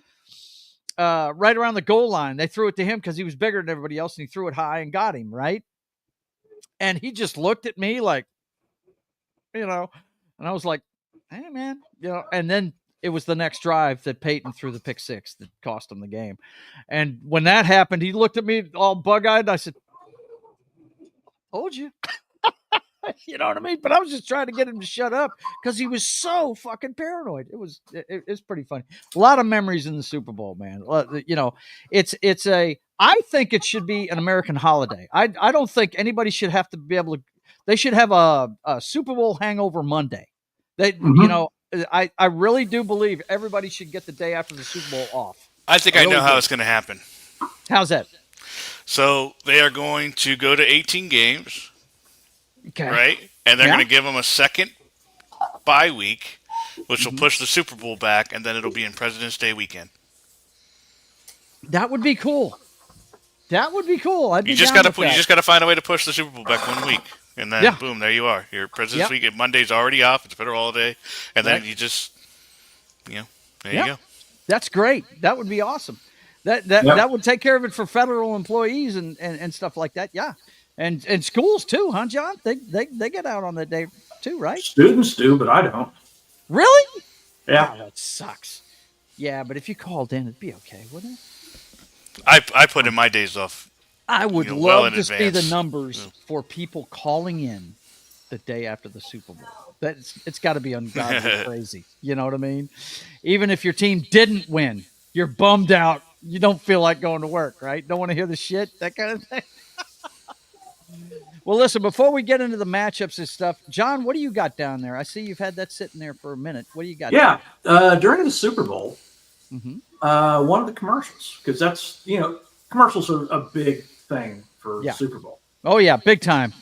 right around the goal line. They threw it to him because he was bigger than everybody else, and he threw it high and got him, right? And he just looked at me like, and I was like, hey, man, and then it was the next drive that Peyton threw the pick six that cost him the game. And when that happened, he looked at me all bug-eyed, and I said, told you. You know what I mean? But I was just trying to get him to shut up because he was so fucking paranoid. It was pretty funny. A lot of memories in the Super Bowl, man. I think it should be an American holiday. I don't think anybody should have to be able to. They should have a Super Bowl hangover Monday. I really do believe everybody should get the day after the Super Bowl off. I think I know how it's going to happen. How's that? So they are going to go to 18 games. Okay. Right? And they're going to give them a second bye week, which will push the Super Bowl back, and then it'll be in President's Day weekend. That would be cool. You just got to find a way to push the Super Bowl back 1 week, and then boom, there you are. Your President's Week. Monday's already off. It's a federal holiday, and then you just, There you go. That's great. That would be awesome. That would take care of it for federal employees and stuff like that. Yeah. And schools too, huh, John? They get out on that day too, right? Students do, but I don't. Really? Yeah. Oh, that sucks. Yeah, but if you called in, it'd be okay, wouldn't it? I put in my days off. I would love to see the numbers for people calling in the day after the Super Bowl. It's got to be ungodly crazy. You know what I mean? Even if your team didn't win, you're bummed out. You don't feel like going to work, right? Don't want to hear the shit, that kind of thing. Well, listen, before we get into the matchups and stuff, John, what do you got down there? I see you've had that sitting there for a minute. What do you got? Yeah, during the Super Bowl, one of the commercials, because that's, commercials are a big thing for the Super Bowl. Oh, yeah, big time.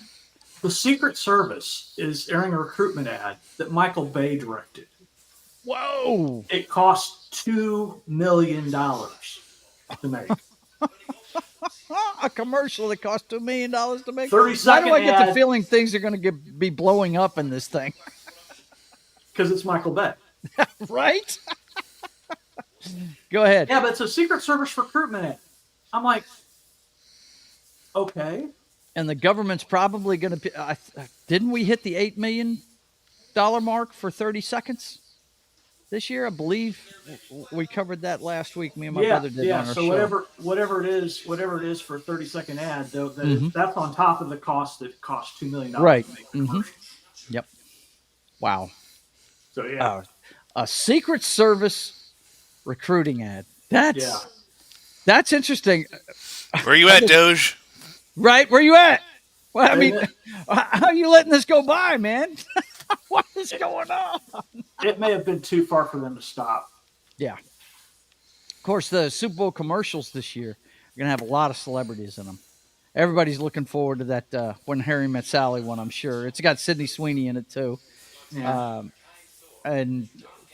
The Secret Service is airing a recruitment ad that Michael Bay directed. Whoa! It cost $2 million to make. A commercial that cost $2 million to make. 30-second Why do I get the feeling things are going to be blowing up in this thing? Because it's Michael Bay. Right? Go ahead. Yeah, but it's a Secret Service recruitment ad. I'm like, okay. And the government's probably going to didn't we hit the $8 million mark for 30 seconds this year? I believe we covered that last week. Me and my brother did on our show. So whatever it is for a 30-second ad, though, that's on top of the cost that cost $2 million. Right. Yep. Wow. So yeah, a Secret Service recruiting ad. That's interesting. Where are you at, Doge? Right, where you at? Well, I mean, how are you letting this go by, man? What is going on? It may have been too far for them to stop. Yeah. Of course, the Super Bowl commercials this year are going to have a lot of celebrities in them. Everybody's looking forward to that When Harry Met Sally one, I'm sure. It's got Sydney Sweeney in it, too. Yeah. And,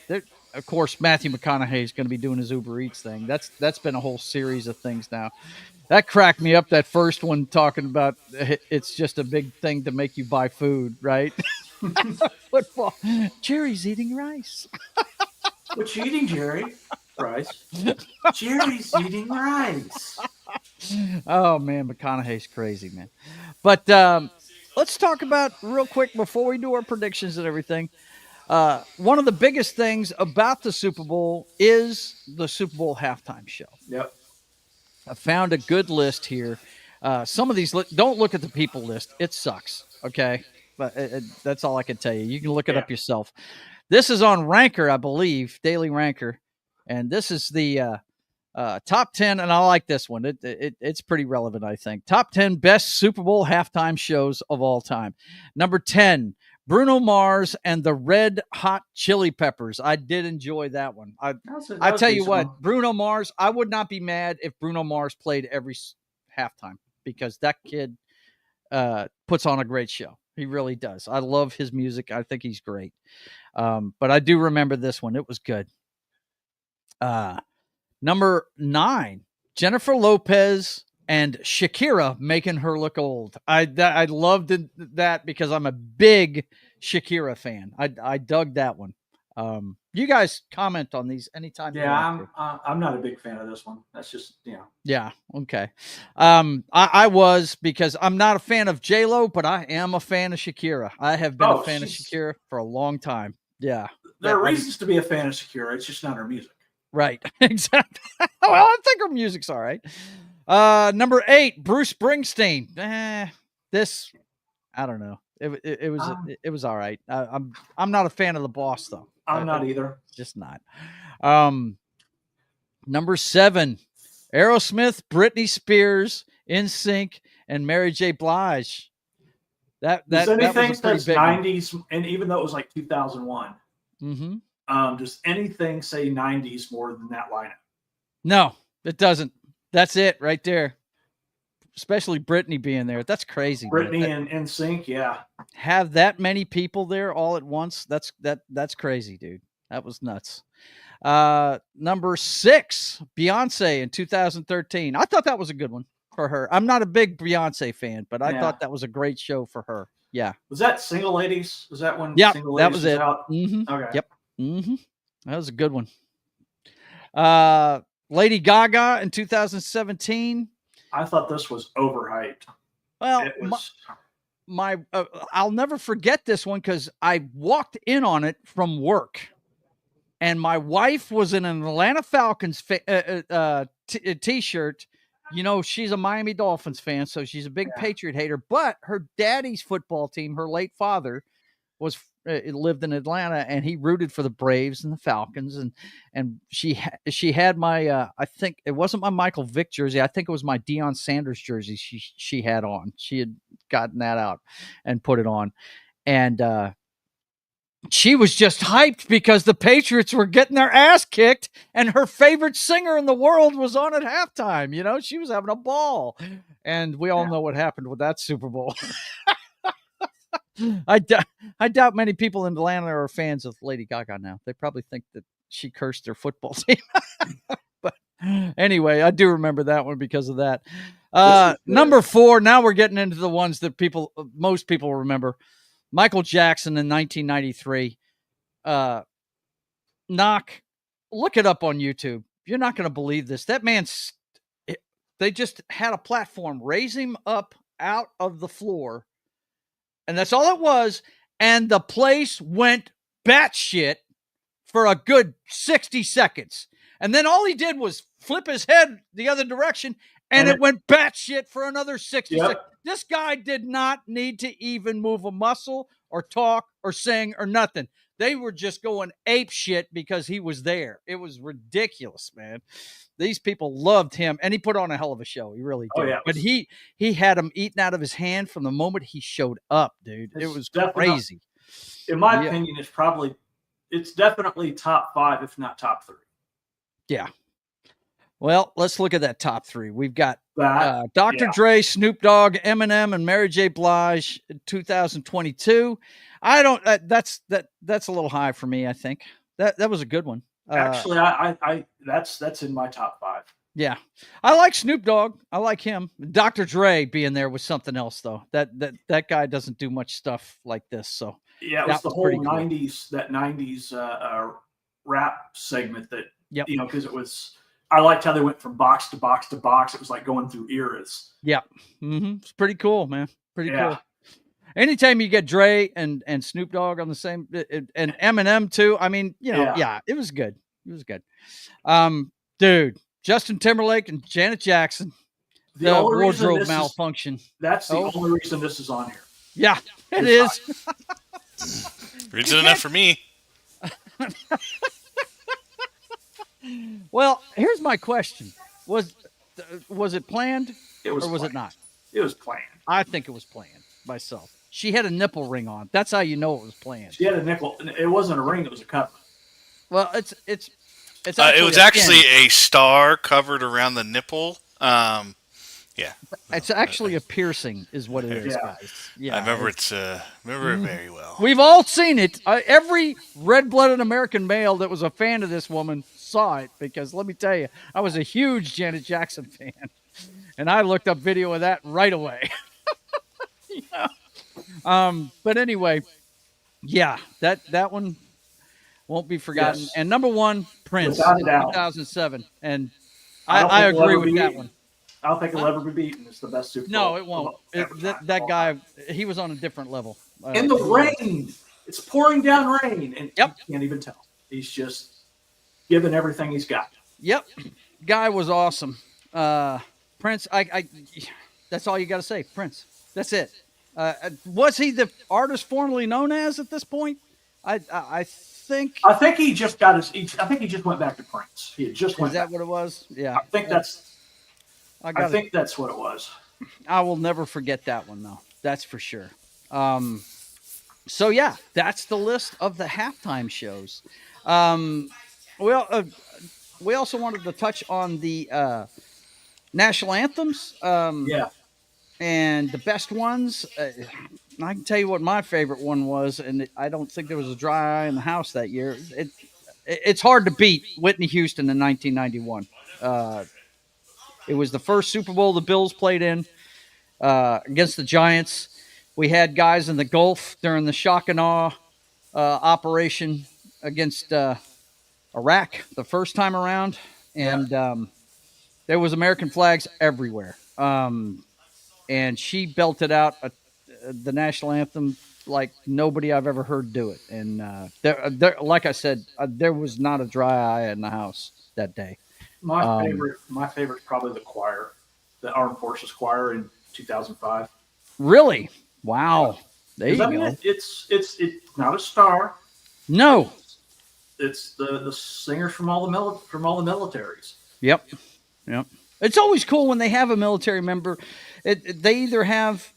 of course, Matthew McConaughey is going to be doing his Uber Eats thing. That's been a whole series of things now. That cracked me up, that first one, talking about it's just a big thing to make you buy food, right? Football. Jerry's eating rice. What you eating, Jerry? Rice. Jerry's eating rice. Oh, man, McConaughey's crazy, man. But let's talk about, real quick, before we do our predictions and everything, one of the biggest things about the Super Bowl is the Super Bowl halftime show. Yep. I found a good list here. Some of these, don't look at the people list. It sucks, okay? But that's all I can tell you. You can look it up yourself. This is on Ranker, I believe, Daily Ranker. And this is the top 10, and I like this one. It's pretty relevant, I think. Top 10 best Super Bowl halftime shows of all time. Number 10, Bruno Mars and the Red Hot Chili Peppers. I did enjoy that one. I tell you what, Bruno Mars, I would not be mad if Bruno Mars played every halftime because that kid puts on a great show. He really does. I love his music. I think he's great. But I do remember this one. It was good. Number 9, Jennifer Lopez and Shakira making her look old. I loved that because I'm a big Shakira fan. I dug that one. You guys comment on these anytime. Yeah, I'm not a big fan of this one. That's just, Yeah. Okay. I was, because I'm not a fan of J-Lo, but I am a fan of Shakira. I have been a fan of Shakira for a long time. Yeah. There are reasons to be a fan of Shakira. It's just not her music. Right. Exactly. Well, I think her music's all right. Number 8, Bruce Springsteen. This, I don't know. It was all right. I'm not a fan of the Boss though. I'm not either. Just not. Number 7, Aerosmith, Britney Spears, NSYNC, and Mary J. Blige. That was a pretty that's big 90s, one. And even though it was like 2001, mm-hmm. Does anything say 90s more than that lineup? No, it doesn't. That's it right there. Especially Britney being there. That's crazy. Britney and NSYNC, yeah. Have that many people there all at once. That's crazy, dude. That was nuts. Number 6, Beyonce in 2013. I thought that was a good one for her. I'm not a big Beyonce fan, but I thought that was a great show for her. Yeah. Was that Single Ladies? Was that one? Yeah, Single that Ladies was it. Out? Mm-hmm. Okay. Yep. Mm-hmm. That was a good one. Lady Gaga in 2017. I thought this was overhyped. Well, I'll never forget this one because I walked in on it from work, and my wife was in an Atlanta Falcons t-shirt. You know, she's a Miami Dolphins fan, so she's a big Patriot hater. But her daddy's football team, her late father, was lived in Atlanta, and he rooted for the Braves and the Falcons. And she had my I think it wasn't my Michael Vick jersey. I think it was my Deion Sanders jersey. She had on. She had gotten that out and put it on, and she was just hyped because the Patriots were getting their ass kicked and her favorite singer in the world was on at halftime. You know, she was having a ball, and we all know what happened with that Super Bowl. I doubt many people in Atlanta are fans of Lady Gaga now. They probably think that she cursed their football team. But anyway, I do remember that one because of that. Number 4, now we're getting into the ones that most people remember. Michael Jackson in 1993. Look it up on YouTube. You're not going to believe this. That man, they just had a platform, raise him up out of the floor, and that's all it was. And the place went batshit for a good 60 seconds. And then all he did was flip his head the other direction, and it went batshit for another 60 seconds. This guy did not need to even move a muscle or talk or sing or nothing. They were just going ape shit because he was there. It was ridiculous, man. These people loved him, and he put on a hell of a show. He really did. But he had them eaten out of his hand from the moment he showed up, dude. It was crazy. In my opinion, it's definitely top 5, if not top 3. Yeah. Well, let's look at that top 3. We've got Dr. Dre, Snoop Dogg, Eminem, and Mary J. Blige in 2022. I don't. That's a little high for me. I think that was a good one. Actually, that's in my top 5. Yeah, I like Snoop Dogg. I like him. Dr. Dre being there was something else, though. That guy doesn't do much stuff like this. So yeah, it was the whole '90s cool. That '90s rap segment that you know, because it was. I liked how they went from box to box to box. It was like going through eras. Yeah. Mm-hmm. It's pretty cool, man. Pretty cool. Anytime you get Dre and Snoop Dogg on the same, and Eminem too. I mean, you know, it was good. It was good. Dude, Justin Timberlake and Janet Jackson. The wardrobe malfunction. That's the only reason this is on here. Yeah, it is. Reason enough for me. Well, here's my question: Was it planned, or was it not? It was planned. I think it was planned myself. She had a nipple ring on. That's how you know it was planned. She had a nipple. It wasn't a ring; it was a cover. Well, it's. It was actually a star covered around the nipple. Yeah, it's actually a piercing, is what it is, guys. Yeah, I remember it very well. We've all seen it. Every red-blooded American male that was a fan of this woman saw it, because let me tell you, I was a huge Janet Jackson fan, and I looked up video of that right away. But anyway, yeah, that one won't be forgotten. Yes. And number 1, Prince, 2007, and I agree with that one. I don't think it'll ever be beaten. It's the best Super Bowl. No, it won't. That guy, he was on a different level. In the rain. It's pouring down rain, and you can't even tell. He's just giving everything he's got. Yep. Guy was awesome. Prince, I that's all you got to say. Prince. That's it. Was he the artist formerly known as at this point? I think he just got his. I think he just went back to Prince. He had just went. Is that back. What it was? Yeah. I think that's what it was. I will never forget that one, though. That's for sure. So yeah, that's the list of the halftime shows. We also wanted to touch on the national anthems. And the best ones. I can tell you what my favorite one was, and I don't think there was a dry eye in the house that year. It's hard to beat Whitney Houston in 1991. It was the first Super Bowl the Bills played in against the Giants. We had guys in the Gulf during the shock and awe operation against Iraq the first time around, and there was American flags everywhere. And she belted out the national anthem like nobody I've ever heard do it. And like I said, there was not a dry eye in the house that day. My favorite is probably the choir, the Armed Forces Choir in 2005. Really? Wow. There you go. It's not a star. No. It's the singers from all the militaries. Yep. It's always cool when they have a military member. They either have.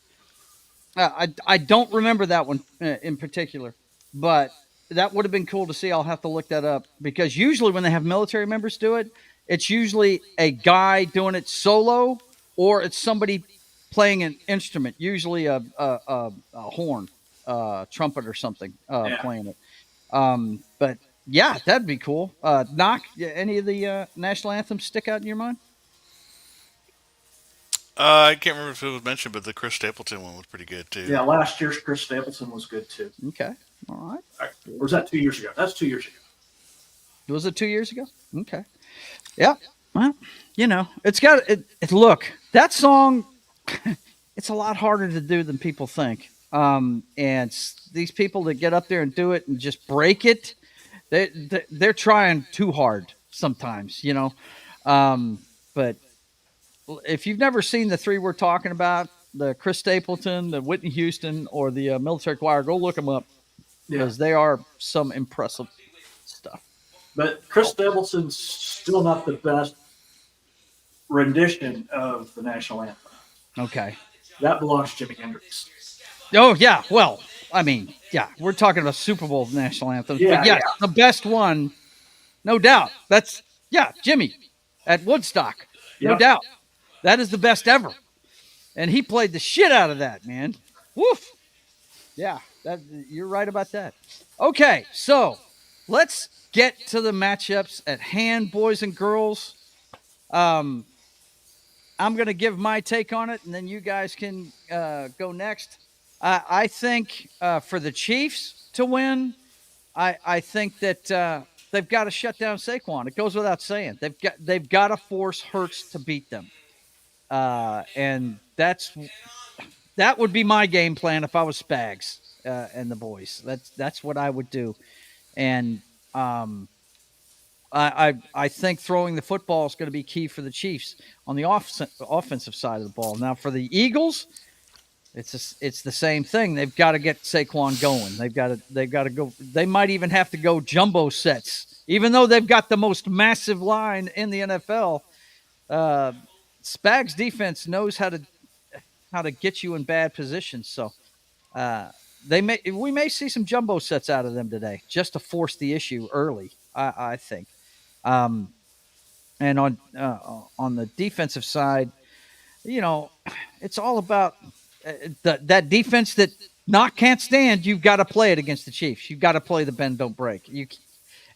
I don't remember that one in particular, but that would have been cool to see. I'll have to look that up because usually when they have military members do it, it's usually a guy doing it solo or it's somebody playing an instrument, usually a horn, trumpet or something playing it. But yeah, that'd be cool. Knock, any of the national anthems stick out in your mind? I can't remember if it was mentioned, but the Chris Stapleton one was pretty good too. Yeah, last year's Chris Stapleton was good too. Okay, all right. Or was that 2 years ago? That's 2 years ago. Was it 2 years ago? Okay. Yeah. Well, it's got it. Look, that song. It's a lot harder to do than people think. And these people that get up there and do it and just break it, they're trying too hard sometimes, But if you've never seen the three we're talking about, the Chris Stapleton, the Whitney Houston, or the military choir, go look them up because they are some impressive stuff. But Chris Stapleton's still not the best rendition of the national anthem. Okay. That belongs to Jimi Hendrix. Oh, yeah. Well, I mean, yeah, we're talking about Super Bowl national anthems. Yeah, but yes, the best one, no doubt. That's, Jimmy at Woodstock. No doubt. That is the best ever. And he played the shit out of that, man. Woof. Yeah, you're right about that. Okay, so let's get to the matchups at hand, boys and girls. I'm going to give my take on it, and then you guys can go next. I think for the Chiefs to win, I think that they've got to shut down Saquon. It goes without saying. They've got to force Hurts to beat them. And that would be my game plan if I was Spags and the boys. That's what I would do. And I think throwing the football is going to be key for the Chiefs on the offensive side of the ball. Now for the Eagles, it's the same thing. They've got to get Saquon going. They've got to go. They might even have to go jumbo sets, even though they've got the most massive line in the NFL. Spags defense knows how to get you in bad positions. So we may see some jumbo sets out of them today just to force the issue early. I think. And on the defensive side, it's all about that defense that Knock can't stand. You've got to play it against the Chiefs. You've got to play the bend don't break.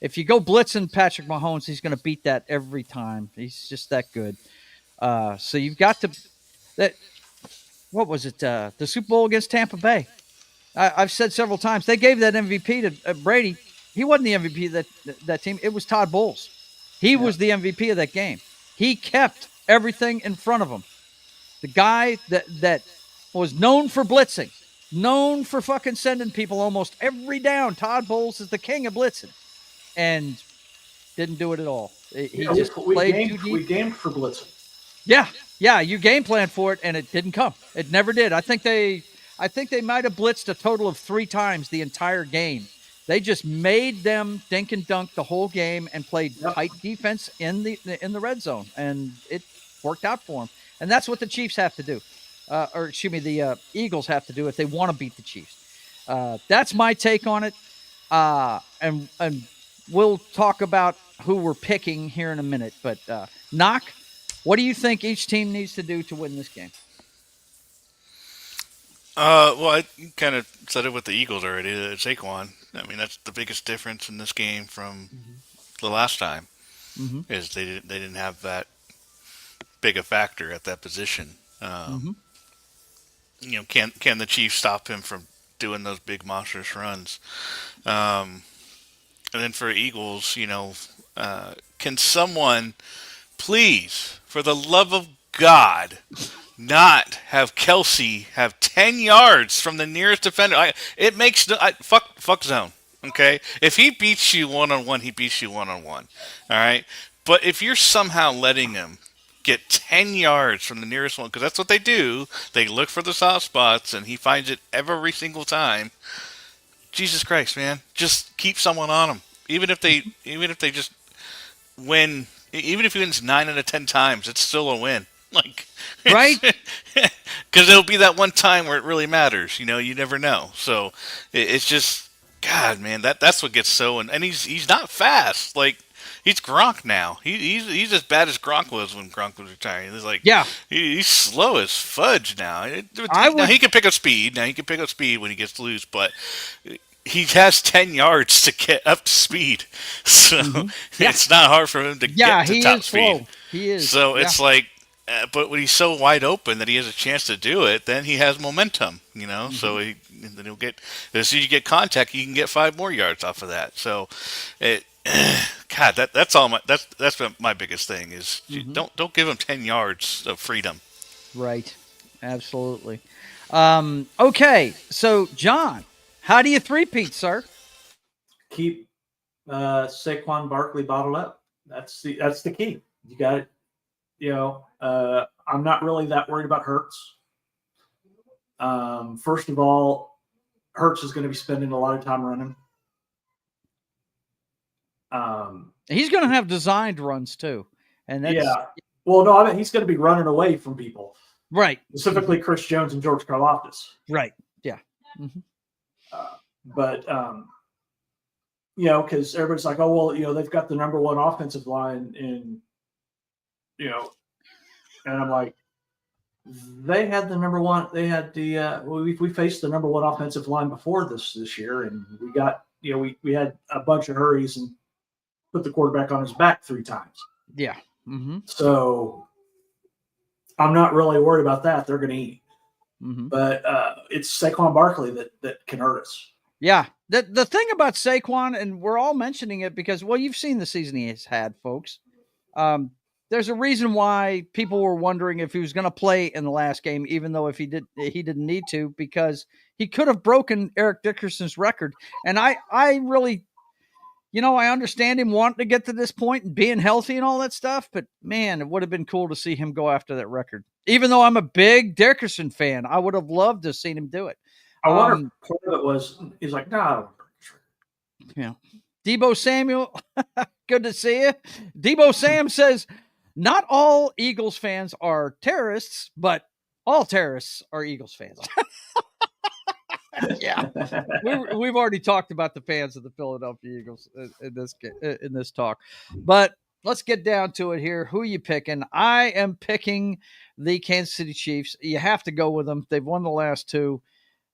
If you go blitzing Patrick Mahomes, he's going to beat that every time. He's just that good. So you've got to that. What was it? The Super Bowl against Tampa Bay. I've said several times they gave that MVP to Brady. He wasn't the MVP of that team. It was Todd Bowles. He was the MVP of that game. He kept everything in front of him. The guy that was known for blitzing, known for fucking sending people almost every down. Todd Bowles is the king of blitzing, and didn't do it at all. He just played too deep. We gamed for blitzing. Yeah, you game planned for it, and it didn't come. It never did. I think they might have blitzed a total of 3 times the entire game. They just made them dink and dunk the whole game and played tight defense in the red zone, and it worked out for them. And that's what the Chiefs have to do, the Eagles have to do if they want to beat the Chiefs. That's my take on it, and we'll talk about who we're picking here in a minute. But Knock, what do you think each team needs to do to win this game? Well, I kind of said it with the Eagles already. Saquon. I mean, that's the biggest difference in this game from the last time. Is they didn't have that big a factor at that position. Can the Chiefs stop him from doing those big monstrous runs? And then for Eagles, can someone please, for the love of God, not have Kelsey have 10 yards from the nearest defender? It makes fuck zone. Okay, if he beats you one-on-one, he beats you one-on-one. All right, but if you're somehow letting him get 10 yards from the nearest one, because that's what they do, they look for the soft spots, and he finds it every single time. Jesus Christ, man, just keep someone on him. Even if they just win, even if he wins 9 out of 10 times, it's still a win. Like, right? Because it'll be that one time where it really matters. You never know. So it's just, God, man, that's what gets so. And he's not fast. Like, he's Gronk now. He's as bad as Gronk was when Gronk was retiring. He's like, yeah, he's slow as fudge now. Now he can pick up speed. Now he can pick up speed when he gets loose, but he has 10 yards to get up to speed, so it's not hard for him to get to top speed. Slow. He is. So it's like, but when he's so wide open that he has a chance to do it, then he has momentum, So then he'll get, as soon as you get contact, you can get 5 more yards off of that. So, God, that's all that's my biggest thing is don't give him 10 yards of freedom. Right, absolutely. Okay, so John, how do you three-peat, sir? Keep Saquon Barkley bottled up. That's the key. You got it. I'm not really that worried about Hurts. First of all, Hurts is going to be spending a lot of time running. He's going to have designed runs too, and that's, Well, no, I mean he's going to be running away from people, right? Specifically, Chris Jones and George Karlaftis, right? Yeah. But because everybody's like, oh well, they've got the number one offensive line in, and I'm like, they had the number one. They had we faced the number one offensive line before this year, and we got we had a bunch of hurries and put the quarterback on his back 3 times. Yeah. So I'm not really worried about that. They're going to eat. But it's Saquon Barkley that can hurt us. Yeah. The thing about Saquon, and we're all mentioning it because, well, you've seen the season he has had, folks. There's a reason why people were wondering if he was going to play in the last game, even though he didn't need to, because he could have broken Eric Dickerson's record. And I really, I understand him wanting to get to this point and being healthy and all that stuff, but man, it would have been cool to see him go after that record. Even though I'm a big Dickerson fan, I would have loved to have seen him do it. I wonder if part of it was, he's like, no. Yeah. Debo Samuel, good to see you. Debo Sam says, not all Eagles fans are terrorists, but all terrorists are Eagles fans. Yeah, we've already talked about the fans of the Philadelphia Eagles in this talk, but let's get down to it here. Who are you picking? I am picking the Kansas City Chiefs. You have to go with them. They've won the last 2.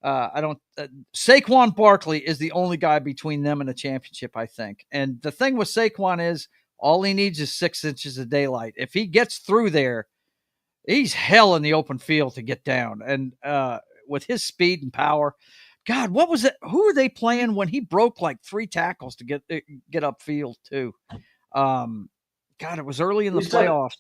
Saquon Barkley is the only guy between them and a championship, I think. And the thing with Saquon is all he needs is 6 inches of daylight. If he gets through there, he's hell in the open field to get down. And with his speed and power, God, what was it? Who were they playing when he broke like 3 tackles to get upfield too? God, it was early in the playoffs.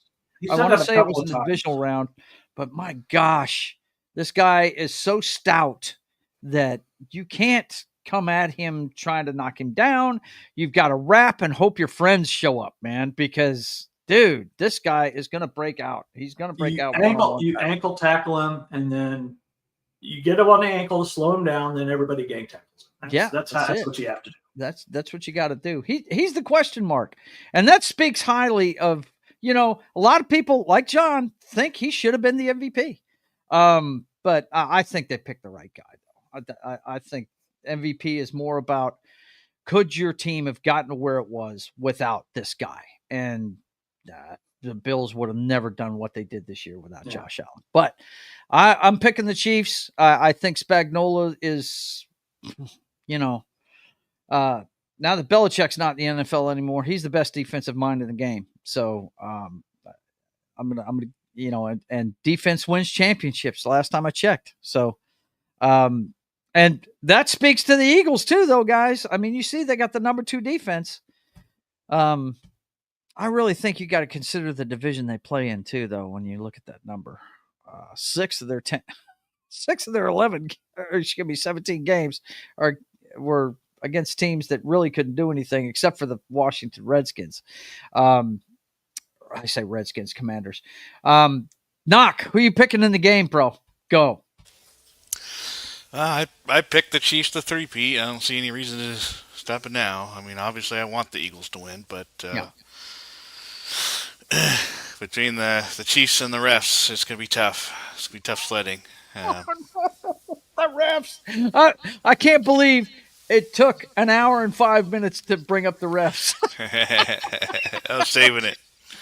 I want to say it was in the divisional round, but my gosh, this guy is so stout that you can't come at him trying to knock him down. You've got to wrap and hope your friends show up, man, because dude, this guy is going to break out. He's going to break out. You ankle tackle him, and then you get him on the ankle to slow him down. Then everybody gang tackles him. That's what you have to do. That's what you got to do. He's the question mark, and that speaks highly of a lot of people like John think he should have been the MVP. But I think they picked the right guy, though. I think MVP is more about could your team have gotten to where it was without this guy, and the Bills would have never done what they did this year without Josh Allen. But I'm picking the Chiefs. I think Spagnuolo is, now that Belichick's not in the NFL anymore, he's the best defensive mind in the game. So I'm gonna, and defense wins championships. Last time I checked. So And that speaks to the Eagles too, though, guys. I mean, you see they got the number 2 defense. I really think you got to consider the division they play in too, though, when you look at that number. 6 of their 11, or excuse me, 17 games were against teams that really couldn't do anything except for the Washington Redskins. I say Redskins, Commanders. Knock, who are you picking in the game, bro? Go. I picked the Chiefs to 3-peat. I don't see any reason to stop it now. I mean, obviously, I want the Eagles to win, but between the Chiefs and the refs, it's going to be tough. It's going to be tough sledding. The refs. I can't believe it took an hour and 5 minutes to bring up the refs. I was saving it.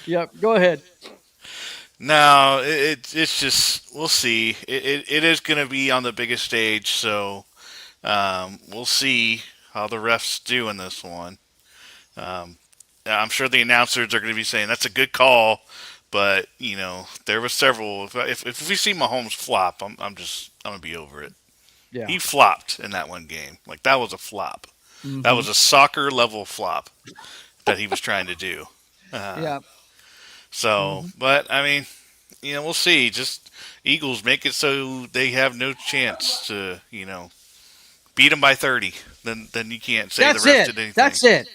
Yep, go ahead. No, it's just, we'll see. It is going to be on the biggest stage, so we'll see how the refs do in this one. I'm sure the announcers are going to be saying that's a good call, but there were several. If we see Mahomes flop, I'm going to be over it. Yeah, he flopped in that one game. Like, that was a flop. Mm-hmm. That was a soccer level flop that he was trying to do. Yeah. So, but I mean, we'll see. Just Eagles make it so they have no chance to, beat them by 30. Then you can't say the refs did anything. That's it.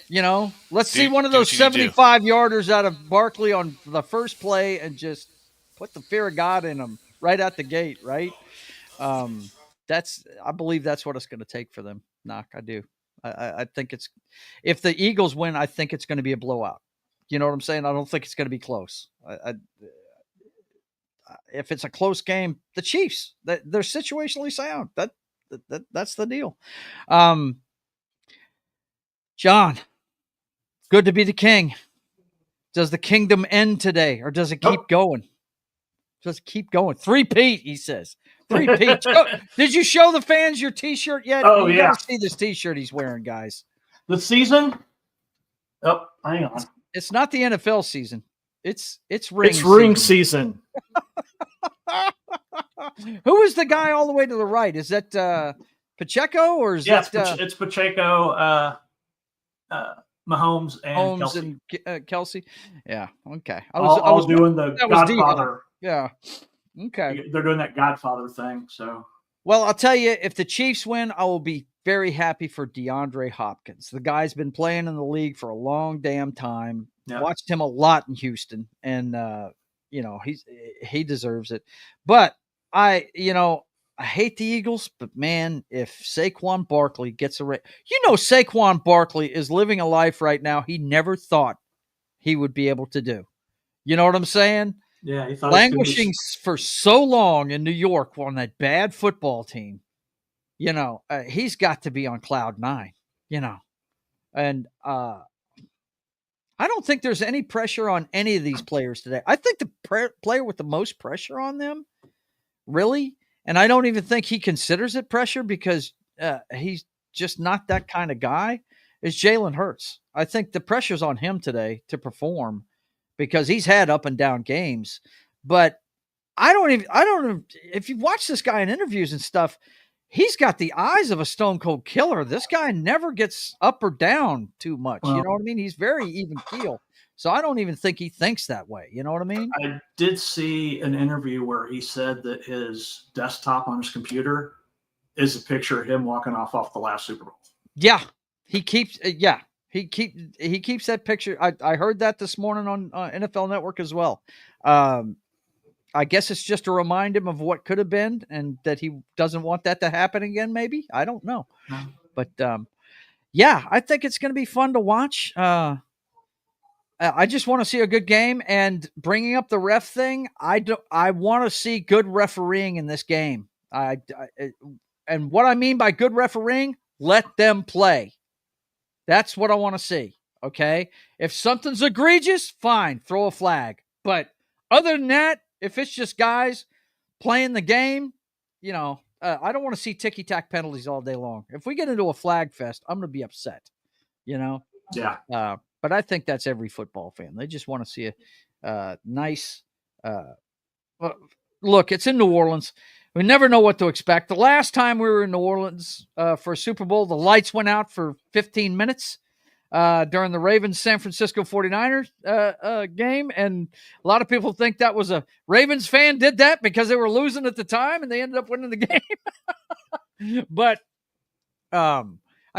Let's see one of those 75-yarders out of Barkley on the first play and just put the fear of God in them right out the gate, right? I believe that's what it's going to take for them. Knock, I do. I think if the Eagles win, I think it's going to be a blowout. You know what I'm saying? I don't think it's going to be close. If it's a close game, the Chiefs, they're situationally sound. That's the deal. John, good to be the king. Does the kingdom end today, or does it keep going? Does it keep going? 3-peat, he says. 3-peat. Did you show the fans your T-shirt yet? Oh, you gotta see this T-shirt he's wearing, guys. The season? Oh, hang on. It's not the NFL season. It's ring season. Who is the guy all the way to the right? Is that Pacheco, or is it's Pacheco, Mahomes, and Holmes Kelsey. And Kelsey? Yeah. Okay. I was doing the Godfather. Yeah. Okay. They're doing that Godfather thing. So. Well, I'll tell you, if the Chiefs win, I will be very happy for DeAndre Hopkins. The guy's been playing in the league for a long damn time. Yeah. Watched him a lot in Houston, and he deserves it. But I hate the Eagles, but man, if Saquon Barkley gets Saquon Barkley is living a life right now he never thought he would be able to do. You know what I'm saying? Yeah, he thought languishing for so long in New York on that bad football team. He's got to be on cloud 9. And I don't think there's any pressure on any of these players today. I think the player with the most pressure on them, really, and I don't even think he considers it pressure because he's just not that kind of guy, is Jalen Hurts. I think the pressure's on him today to perform because he's had up and down games. But I don't even, if you watch this guy in interviews and stuff, he's got the eyes of a stone cold killer. This guy never gets up or down too much. Well, you know what I mean? He's very even keel. So I don't even think he thinks that way. You know what I mean? I did see an interview where he said that his desktop on his computer is a picture of him walking off the last Super Bowl. Yeah. He keeps that picture. I heard that this morning on NFL Network as well. I guess it's just to remind him of what could have been and that he doesn't want that to happen again, maybe. I don't know. But, yeah, I think it's going to be fun to watch. I just want to see a good game. And bringing up the ref thing, I want to see good refereeing in this game. And what I mean by good refereeing, let them play. That's what I want to see, okay? If something's egregious, fine, throw a flag. But other than that, if it's just guys playing the game, I don't want to see ticky-tack penalties all day long. If we get into a flag fest, I'm going to be upset, Yeah. But I think that's every football fan. They just want to see a nice look, it's in New Orleans. We never know what to expect. The last time we were in New Orleans for a Super Bowl, the lights went out for 15 minutes during the Ravens-San Francisco 49ers game. And a lot of people think that was a Ravens fan did that because they were losing at the time and they ended up winning the game. But I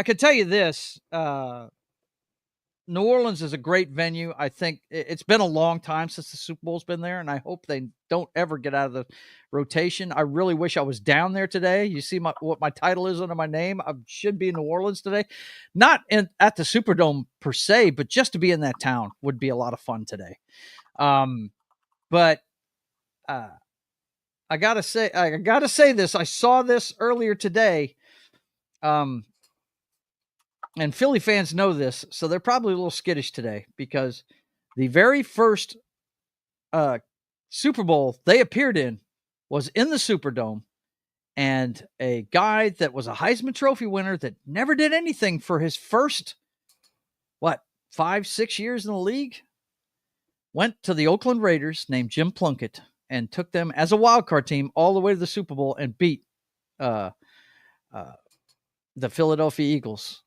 can tell you this. New Orleans is a great venue. I think it's been a long time since the Super Bowl's been there, and I hope they don't ever get out of the rotation. I really wish I was down there today. You see what my title is under my name. I should be in New Orleans today. Not at the Superdome per se, but just to be in that town would be a lot of fun today. But I gotta say this. I saw this earlier today. And Philly fans know this, so they're probably a little skittish today because the very first Super Bowl they appeared in was in the Superdome, and a guy that was a Heisman Trophy winner that never did anything for his first, 5-6 years in the league, went to the Oakland Raiders named Jim Plunkett and took them as a wildcard team all the way to the Super Bowl and beat the Philadelphia Eagles.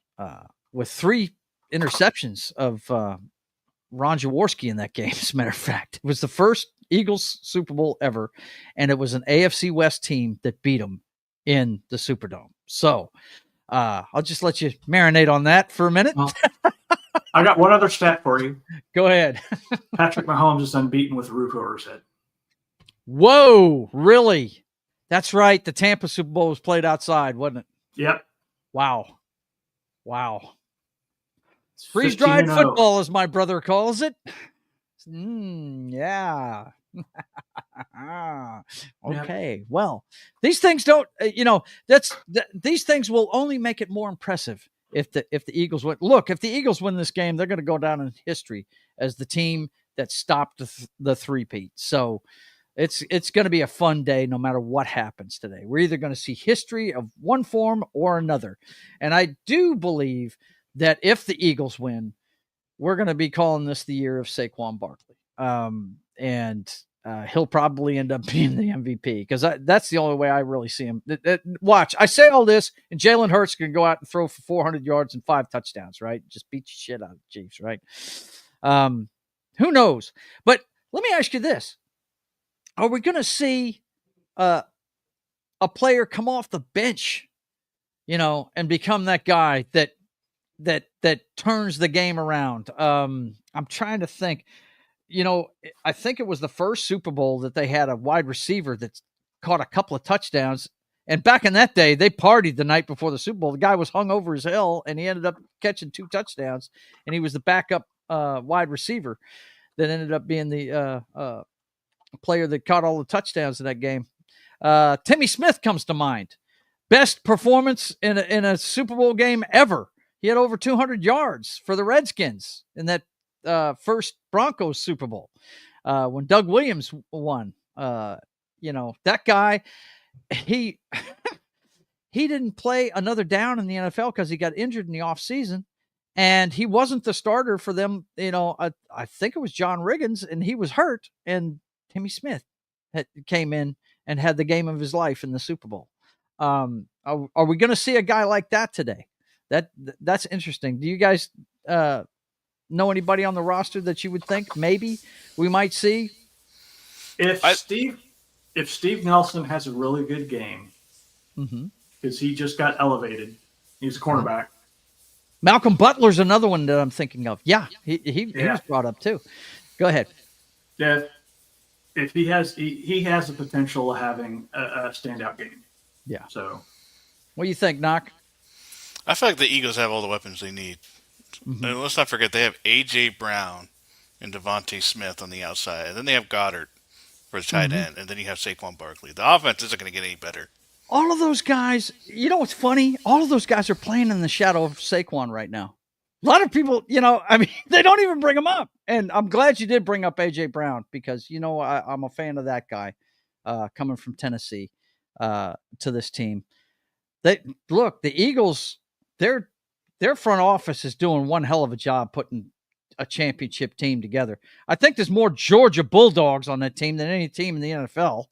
With 3 interceptions of Ron Jaworski in that game, as a matter of fact. It was the first Eagles Super Bowl ever, and it was an AFC West team that beat them in the Superdome. So I'll just let you marinate on that for a minute. Well, I got one other stat for you. Go ahead. Patrick Mahomes is unbeaten with a roof over his head. Whoa, really? That's right. The Tampa Super Bowl was played outside, wasn't it? Yep. Wow. Freeze-dried football, as my brother calls it. Yeah. Okay. Yeah. Well, these things don't, these things will only make it more impressive if the Eagles win. Look, if the Eagles win this game, they're going to go down in history as the team that stopped the three-peat. So it's going to be a fun day no matter what happens today. We're either going to see history of one form or another. And I do believe that if the Eagles win, we're going to be calling this the year of Saquon Barkley. And he'll probably end up being the MVP because that's the only way I really see him. Watch, I say all this, and Jalen Hurts can go out and throw for 400 yards and 5 touchdowns, right? Just beat the shit out of the Chiefs, right? Who knows? But let me ask you this. Are we going to see a player come off the bench, and become that guy that turns the game around? I'm trying to think. I think it was the first Super Bowl that they had a wide receiver that caught a couple of touchdowns. And back in that day, they partied the night before the Super Bowl. The guy was hung over as hell, and he ended up catching 2 touchdowns. And he was the backup wide receiver that ended up being the player that caught all the touchdowns in that game. Timmy Smith comes to mind. Best performance in a Super Bowl game ever. He had over 200 yards for the Redskins in that first Broncos Super Bowl when Doug Williams won. That guy, he didn't play another down in the NFL because he got injured in the offseason, and he wasn't the starter for them. I think it was John Riggins, and he was hurt, and Timmy Smith came in and had the game of his life in the Super Bowl. Are we going to see a guy like that today? That's interesting. Do you guys know anybody on the roster that you would think maybe we might see? If Steve Nelson has a really good game, because he just got elevated, he's a cornerback. Malcolm Butler's another one that I'm thinking of. Yeah, he was brought up too. Go ahead. Yeah, if he has the potential of having a standout game. Yeah. So, what do you think, Knock? I feel like the Eagles have all the weapons they need. And let's not forget they have A.J. Brown and Devontae Smith on the outside. And then they have Goddard for the tight end. And then you have Saquon Barkley. The offense isn't going to get any better. All of those guys, what's funny? All of those guys are playing in the shadow of Saquon right now. A lot of people, they don't even bring him up. And I'm glad you did bring up A.J. Brown because, I'm a fan of that guy coming from Tennessee to this team. The Eagles, their front office is doing one hell of a job putting a championship team together. I think there's more Georgia Bulldogs on that team than any team in the NFL.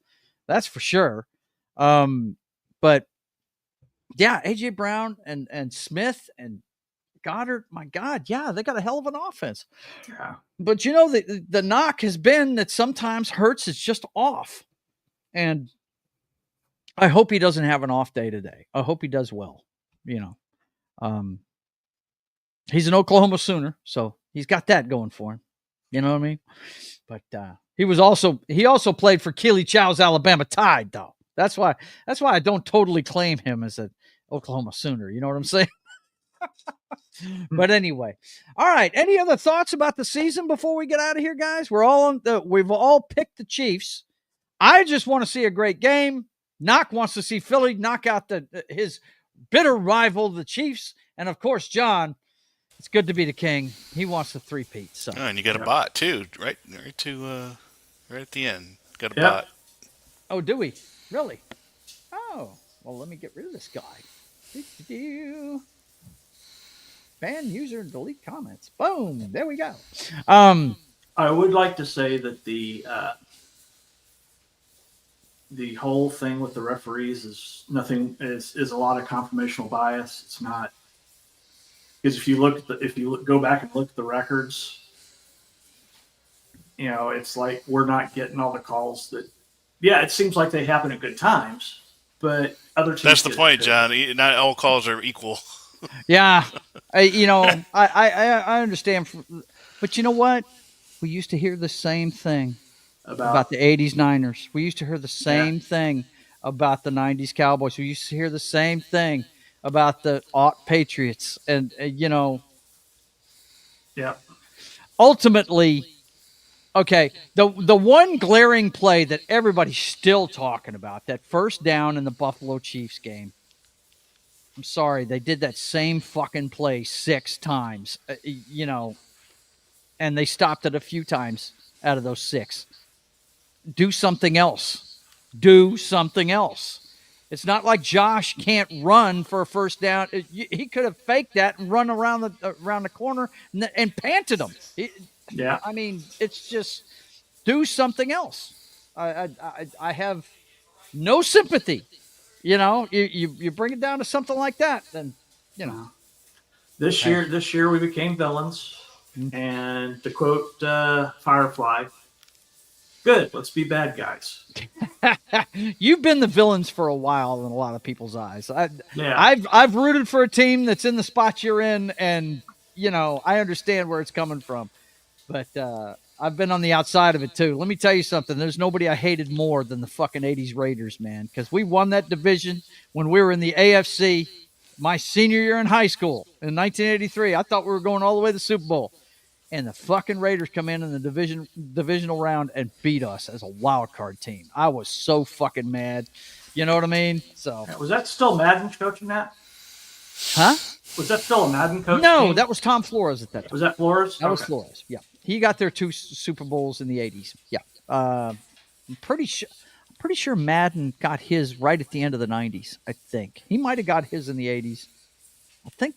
That's for sure. But yeah, AJ Brown and Smith and Goddard, my God, yeah, they got a hell of an offense. Yeah. But the knock has been that sometimes Hurts is just off. And I hope he doesn't have an off day today. I hope he does well. He's an Oklahoma Sooner, so he's got that going for him. You know what I mean? But he also played for Keely Chow's Alabama Tide, though. That's why I don't totally claim him as an Oklahoma Sooner. You know what I'm saying? But anyway, all right. Any other thoughts about the season before we get out of here, guys? We've all picked the Chiefs. I just want to see a great game. Knock wants to see Philly knock out his bitter rival, the Chiefs, and of course, John. It's good to be the king. He wants the three-peat. So. Oh, and you got a bot too, right at the end. Got a bot. Oh, do we? Really? Oh, well, let me get rid of this guy. Ban user and delete comments. Boom. There we go. I would like to say that the whole thing with the referees is a lot of confirmational bias. It's not, because if you go back and look at the records, it's like we're not getting all the calls that. Yeah, it seems like they happen at good times, but other teams. That's the point, John. Not all calls are equal. Yeah, I understand, but you know what? We used to hear the same thing about the '80s Niners. We used to hear the same thing about the '90s Cowboys. We used to hear the same thing about the Patriots, and ultimately, okay, the one glaring play that everybody's still talking about, that first down in the Buffalo Chiefs game. I'm sorry, they did that same fucking play 6 times, and they stopped it a few times out of those 6. Do something else. Do something else. It's not like Josh can't run for a first down. He could have faked that and run around the corner and panted him. I mean, it's just do something else. I have no sympathy. You bring it down to something like that, then This year we became villains, and to quote Firefly, good. Let's be bad guys. You've been the villains for a while in a lot of people's eyes. I've rooted for a team that's in the spot you're in, and I understand where it's coming from, but I've been on the outside of it too. Let me tell you something. There's nobody I hated more than the fucking 80s Raiders, man, because we won that division when we were in the AFC my senior year in high school in 1983. I thought we were going all the way to the Super Bowl. And the fucking Raiders come in the divisional round and beat us as a wild card team. I was so fucking mad. You know what I mean? So was that still Madden coaching that? Huh? Was that still a Madden coach? No, team? That was Tom Flores at that time. Was that Flores? That was Flores. Yeah, he got their 2 Super Bowls in the 80s. Yeah, I'm pretty sure Madden got his right at the end of the 90s. I think he might have got his in the 80s. I think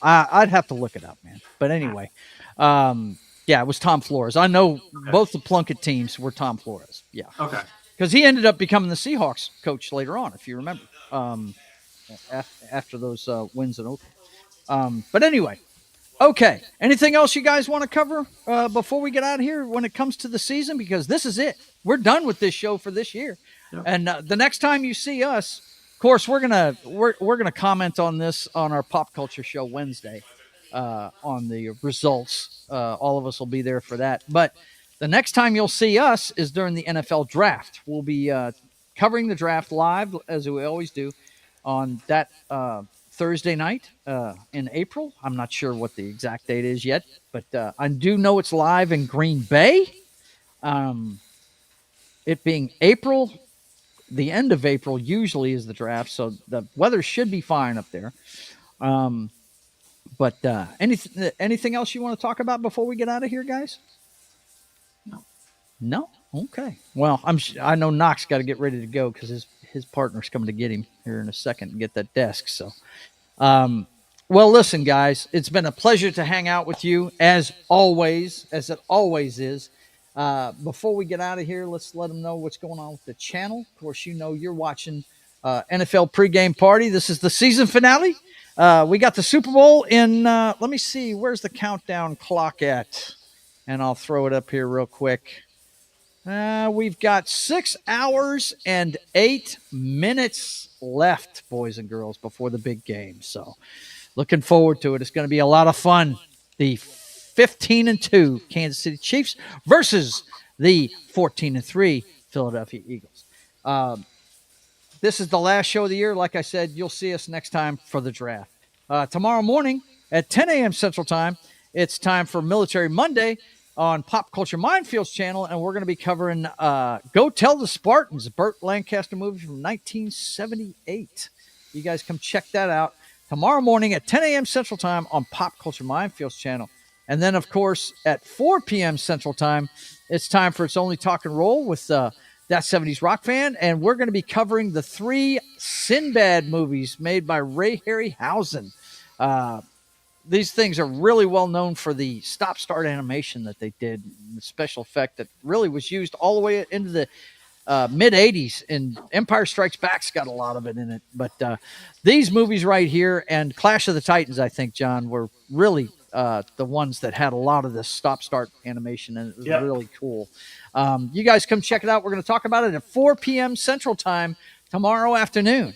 I'd have to look it up, man. But anyway. It was Tom Flores. I know both the Plunkett teams were Tom Flores. Yeah. Okay. Because he ended up becoming the Seahawks coach later on, if you remember, after those wins in Oakland. But anyway, okay. Anything else you guys want to cover before we get out of here when it comes to the season? Because this is it. We're done with this show for this year. Yep. And the next time you see us, of course, we're gonna comment on this on our Pop Culture Show Wednesday. On the results. All of us will be there for that. But the next time you'll see us is during the NFL draft. We'll be covering the draft live, as we always do, on that Thursday night in April. I'm not sure what the exact date is yet, but I do know it's live in Green Bay. It being April, the end of April usually is the draft, so the weather should be fine up there. But anything else you want to talk about before we get out of here, guys? No? Okay. Well, I know Knox got to get ready to go because his partner's coming to get him here in a second and get that desk. So, well, listen, guys, it's been a pleasure to hang out with you as always, as it always is. Before we get out of here, let's let them know what's going on with the channel. Of course, you're watching NFL Pregame Party. This is the season finale. We got the Super Bowl in, let me see, where's the countdown clock at? And I'll throw it up here real quick. We've got 6 hours and 8 minutes left, boys and girls, before the big game. So looking forward to it. It's going to be a lot of fun. The 15-2 Kansas City Chiefs versus the 14-3 Philadelphia Eagles. This is the last show of the year. Like I said, you'll see us next time for the draft. Tomorrow morning at 10 a.m. Central Time, it's time for Military Monday on Pop Culture Minefields channel, and we're going to be covering Go Tell the Spartans, a Burt Lancaster movie from 1978. You guys come check that out tomorrow morning at 10 a.m. Central Time on Pop Culture Minefields channel. And then, of course, at 4 p.m. Central Time, it's time for It's Only Talk and Roll with That 70s Rock Fan, and we're going to be covering the 3 Sinbad movies made by Ray Harryhausen. These things are really well known for the stop-start animation that they did, the special effect that really was used all the way into the mid-'80s, and Empire Strikes Back's got a lot of it in it. But these movies right here and Clash of the Titans, I think, John, were really the ones that had a lot of this stop-start animation, and it was really cool. You guys come check it out. We're going to talk about it at 4 p.m. Central Time tomorrow afternoon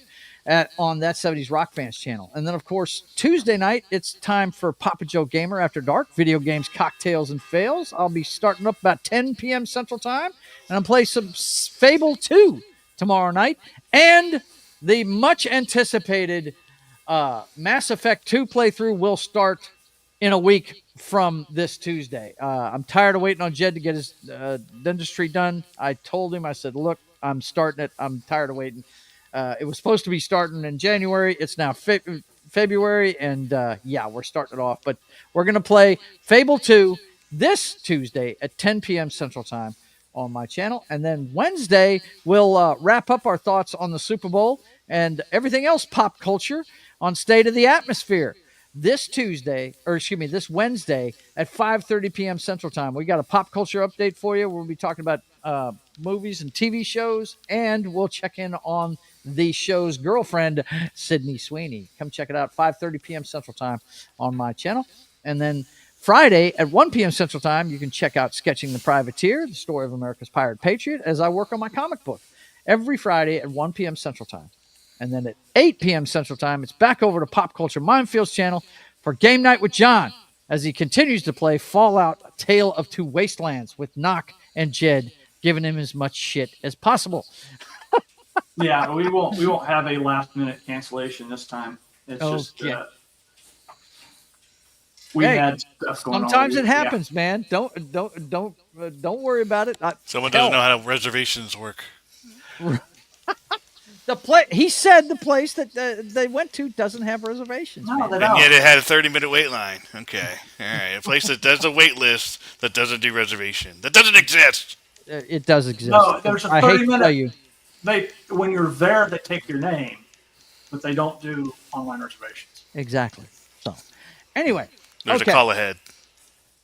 on That 70s Rock Fans channel. And then, of course, Tuesday night, it's time for Papa Joe Gamer After Dark, video games, cocktails, and fails. I'll be starting up about 10 p.m. Central Time, and I'll play some Fable 2 tomorrow night. And the much-anticipated Mass Effect 2 playthrough will start in a week from this Tuesday. I'm tired of waiting on Jed to get his dentistry done. I told him, I said, look, I'm starting it. I'm tired of waiting. It was supposed to be starting in January. It's now February, and we're starting it off. But we're going to play Fable 2 this Tuesday at 10 p.m. Central Time on my channel. And then Wednesday, we'll wrap up our thoughts on the Super Bowl and everything else pop culture on State of the Atmosphere. This Wednesday at 5:30 p.m. Central Time. We got a pop culture update for you. We'll be talking about movies and TV shows, and we'll check in on the show's girlfriend, Sydney Sweeney. Come check it out, 5:30 p.m. Central Time on my channel. And then Friday at 1 p.m. Central Time, you can check out Sketching the Privateer, the story of America's Pirate Patriot, as I work on my comic book every Friday at 1 p.m. Central Time. And then at 8 p.m. Central Time, it's back over to Pop Culture Minefields channel for Game Night with John as he continues to play Fallout: A Tale of Two Wastelands with Knock and Jed giving him as much shit as possible. Yeah, we won't have a last-minute cancellation this time. It's just we had stuff going on. Sometimes it happens, man. Don't worry about it. Someone doesn't know how reservations work. He said the place that they went to doesn't have reservations. No, and yet it had a 30-minute wait line. Okay, all right. A place that does a wait list that doesn't do reservation. That doesn't exist. It does exist. No, there's a 30-minute. I hate to tell you. When you're there, they take your name, but they don't do online reservations. Exactly. So, anyway. There's a call ahead.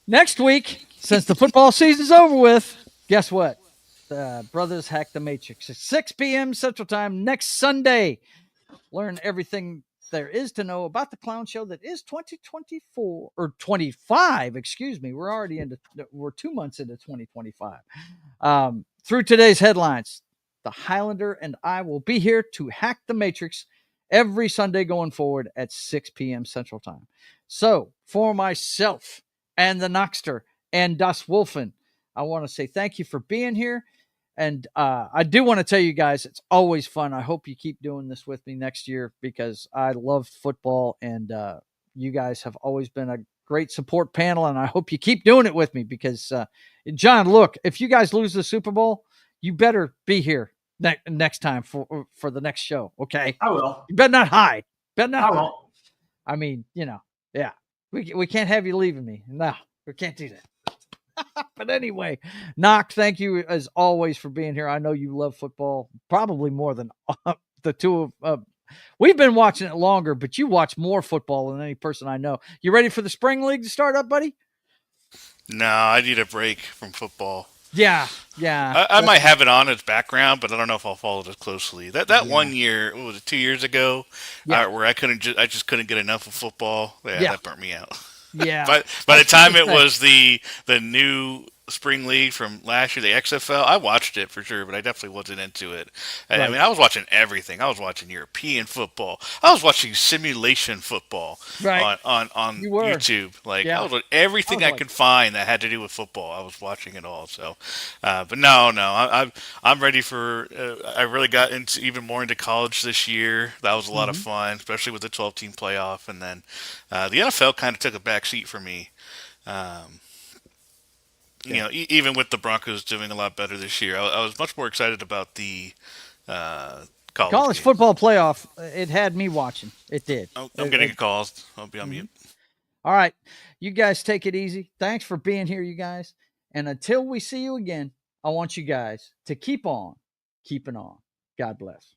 Next week, since the football season's over with, guess what? The Brothers Hack the Matrix at 6 p.m. Central Time next Sunday. Learn everything there is to know about the clown show that is 2024 or 25. Excuse me. We're 2 months into 2025. Through today's headlines, the Highlander and I will be here to hack the Matrix every Sunday going forward at 6 p.m. Central Time. So for myself and the Knockster and Das Wolfen, I want to say thank you for being here. And I do want to tell you guys, it's always fun. I hope you keep doing this with me next year because I love football, and you guys have always been a great support panel, and I hope you keep doing it with me because, John, look, if you guys lose the Super Bowl, you better be here next time for the next show, okay? I will. You better not hide. I won't. I mean, yeah. We can't have you leaving me. No, we can't do that. But anyway, Knock, thank you as always for being here. I know you love football probably more than the two of we've been watching it longer, but you watch more football than any person I know. You ready for the spring league to start up, buddy? No, I need a break from football. Yeah. I might have it on as background, but I don't know if I'll follow it as closely. That 1 year, what was it, 2 years ago, where I just couldn't get enough of football. Yeah, that burnt me out. Yeah. But by the time it was the new spring league from last year, the XFL, I watched it for sure, but I definitely wasn't into it. Right. I mean, I was watching everything. I was watching European football. I was watching simulation football on YouTube. Like I was everything I could find that had to do with football. I was watching it all. So, but no, I'm ready for. I really got even more into college this year. That was a lot of fun, especially with the 12-team playoff, and then the NFL kind of took a back seat for me. You know, even with the Broncos doing a lot better this year, I was much more excited about the college football playoff. It had me watching. It did. I'm getting a call. I'll be on mute. All right. You guys take it easy. Thanks for being here, you guys. And until we see you again, I want you guys to keep on keeping on. God bless.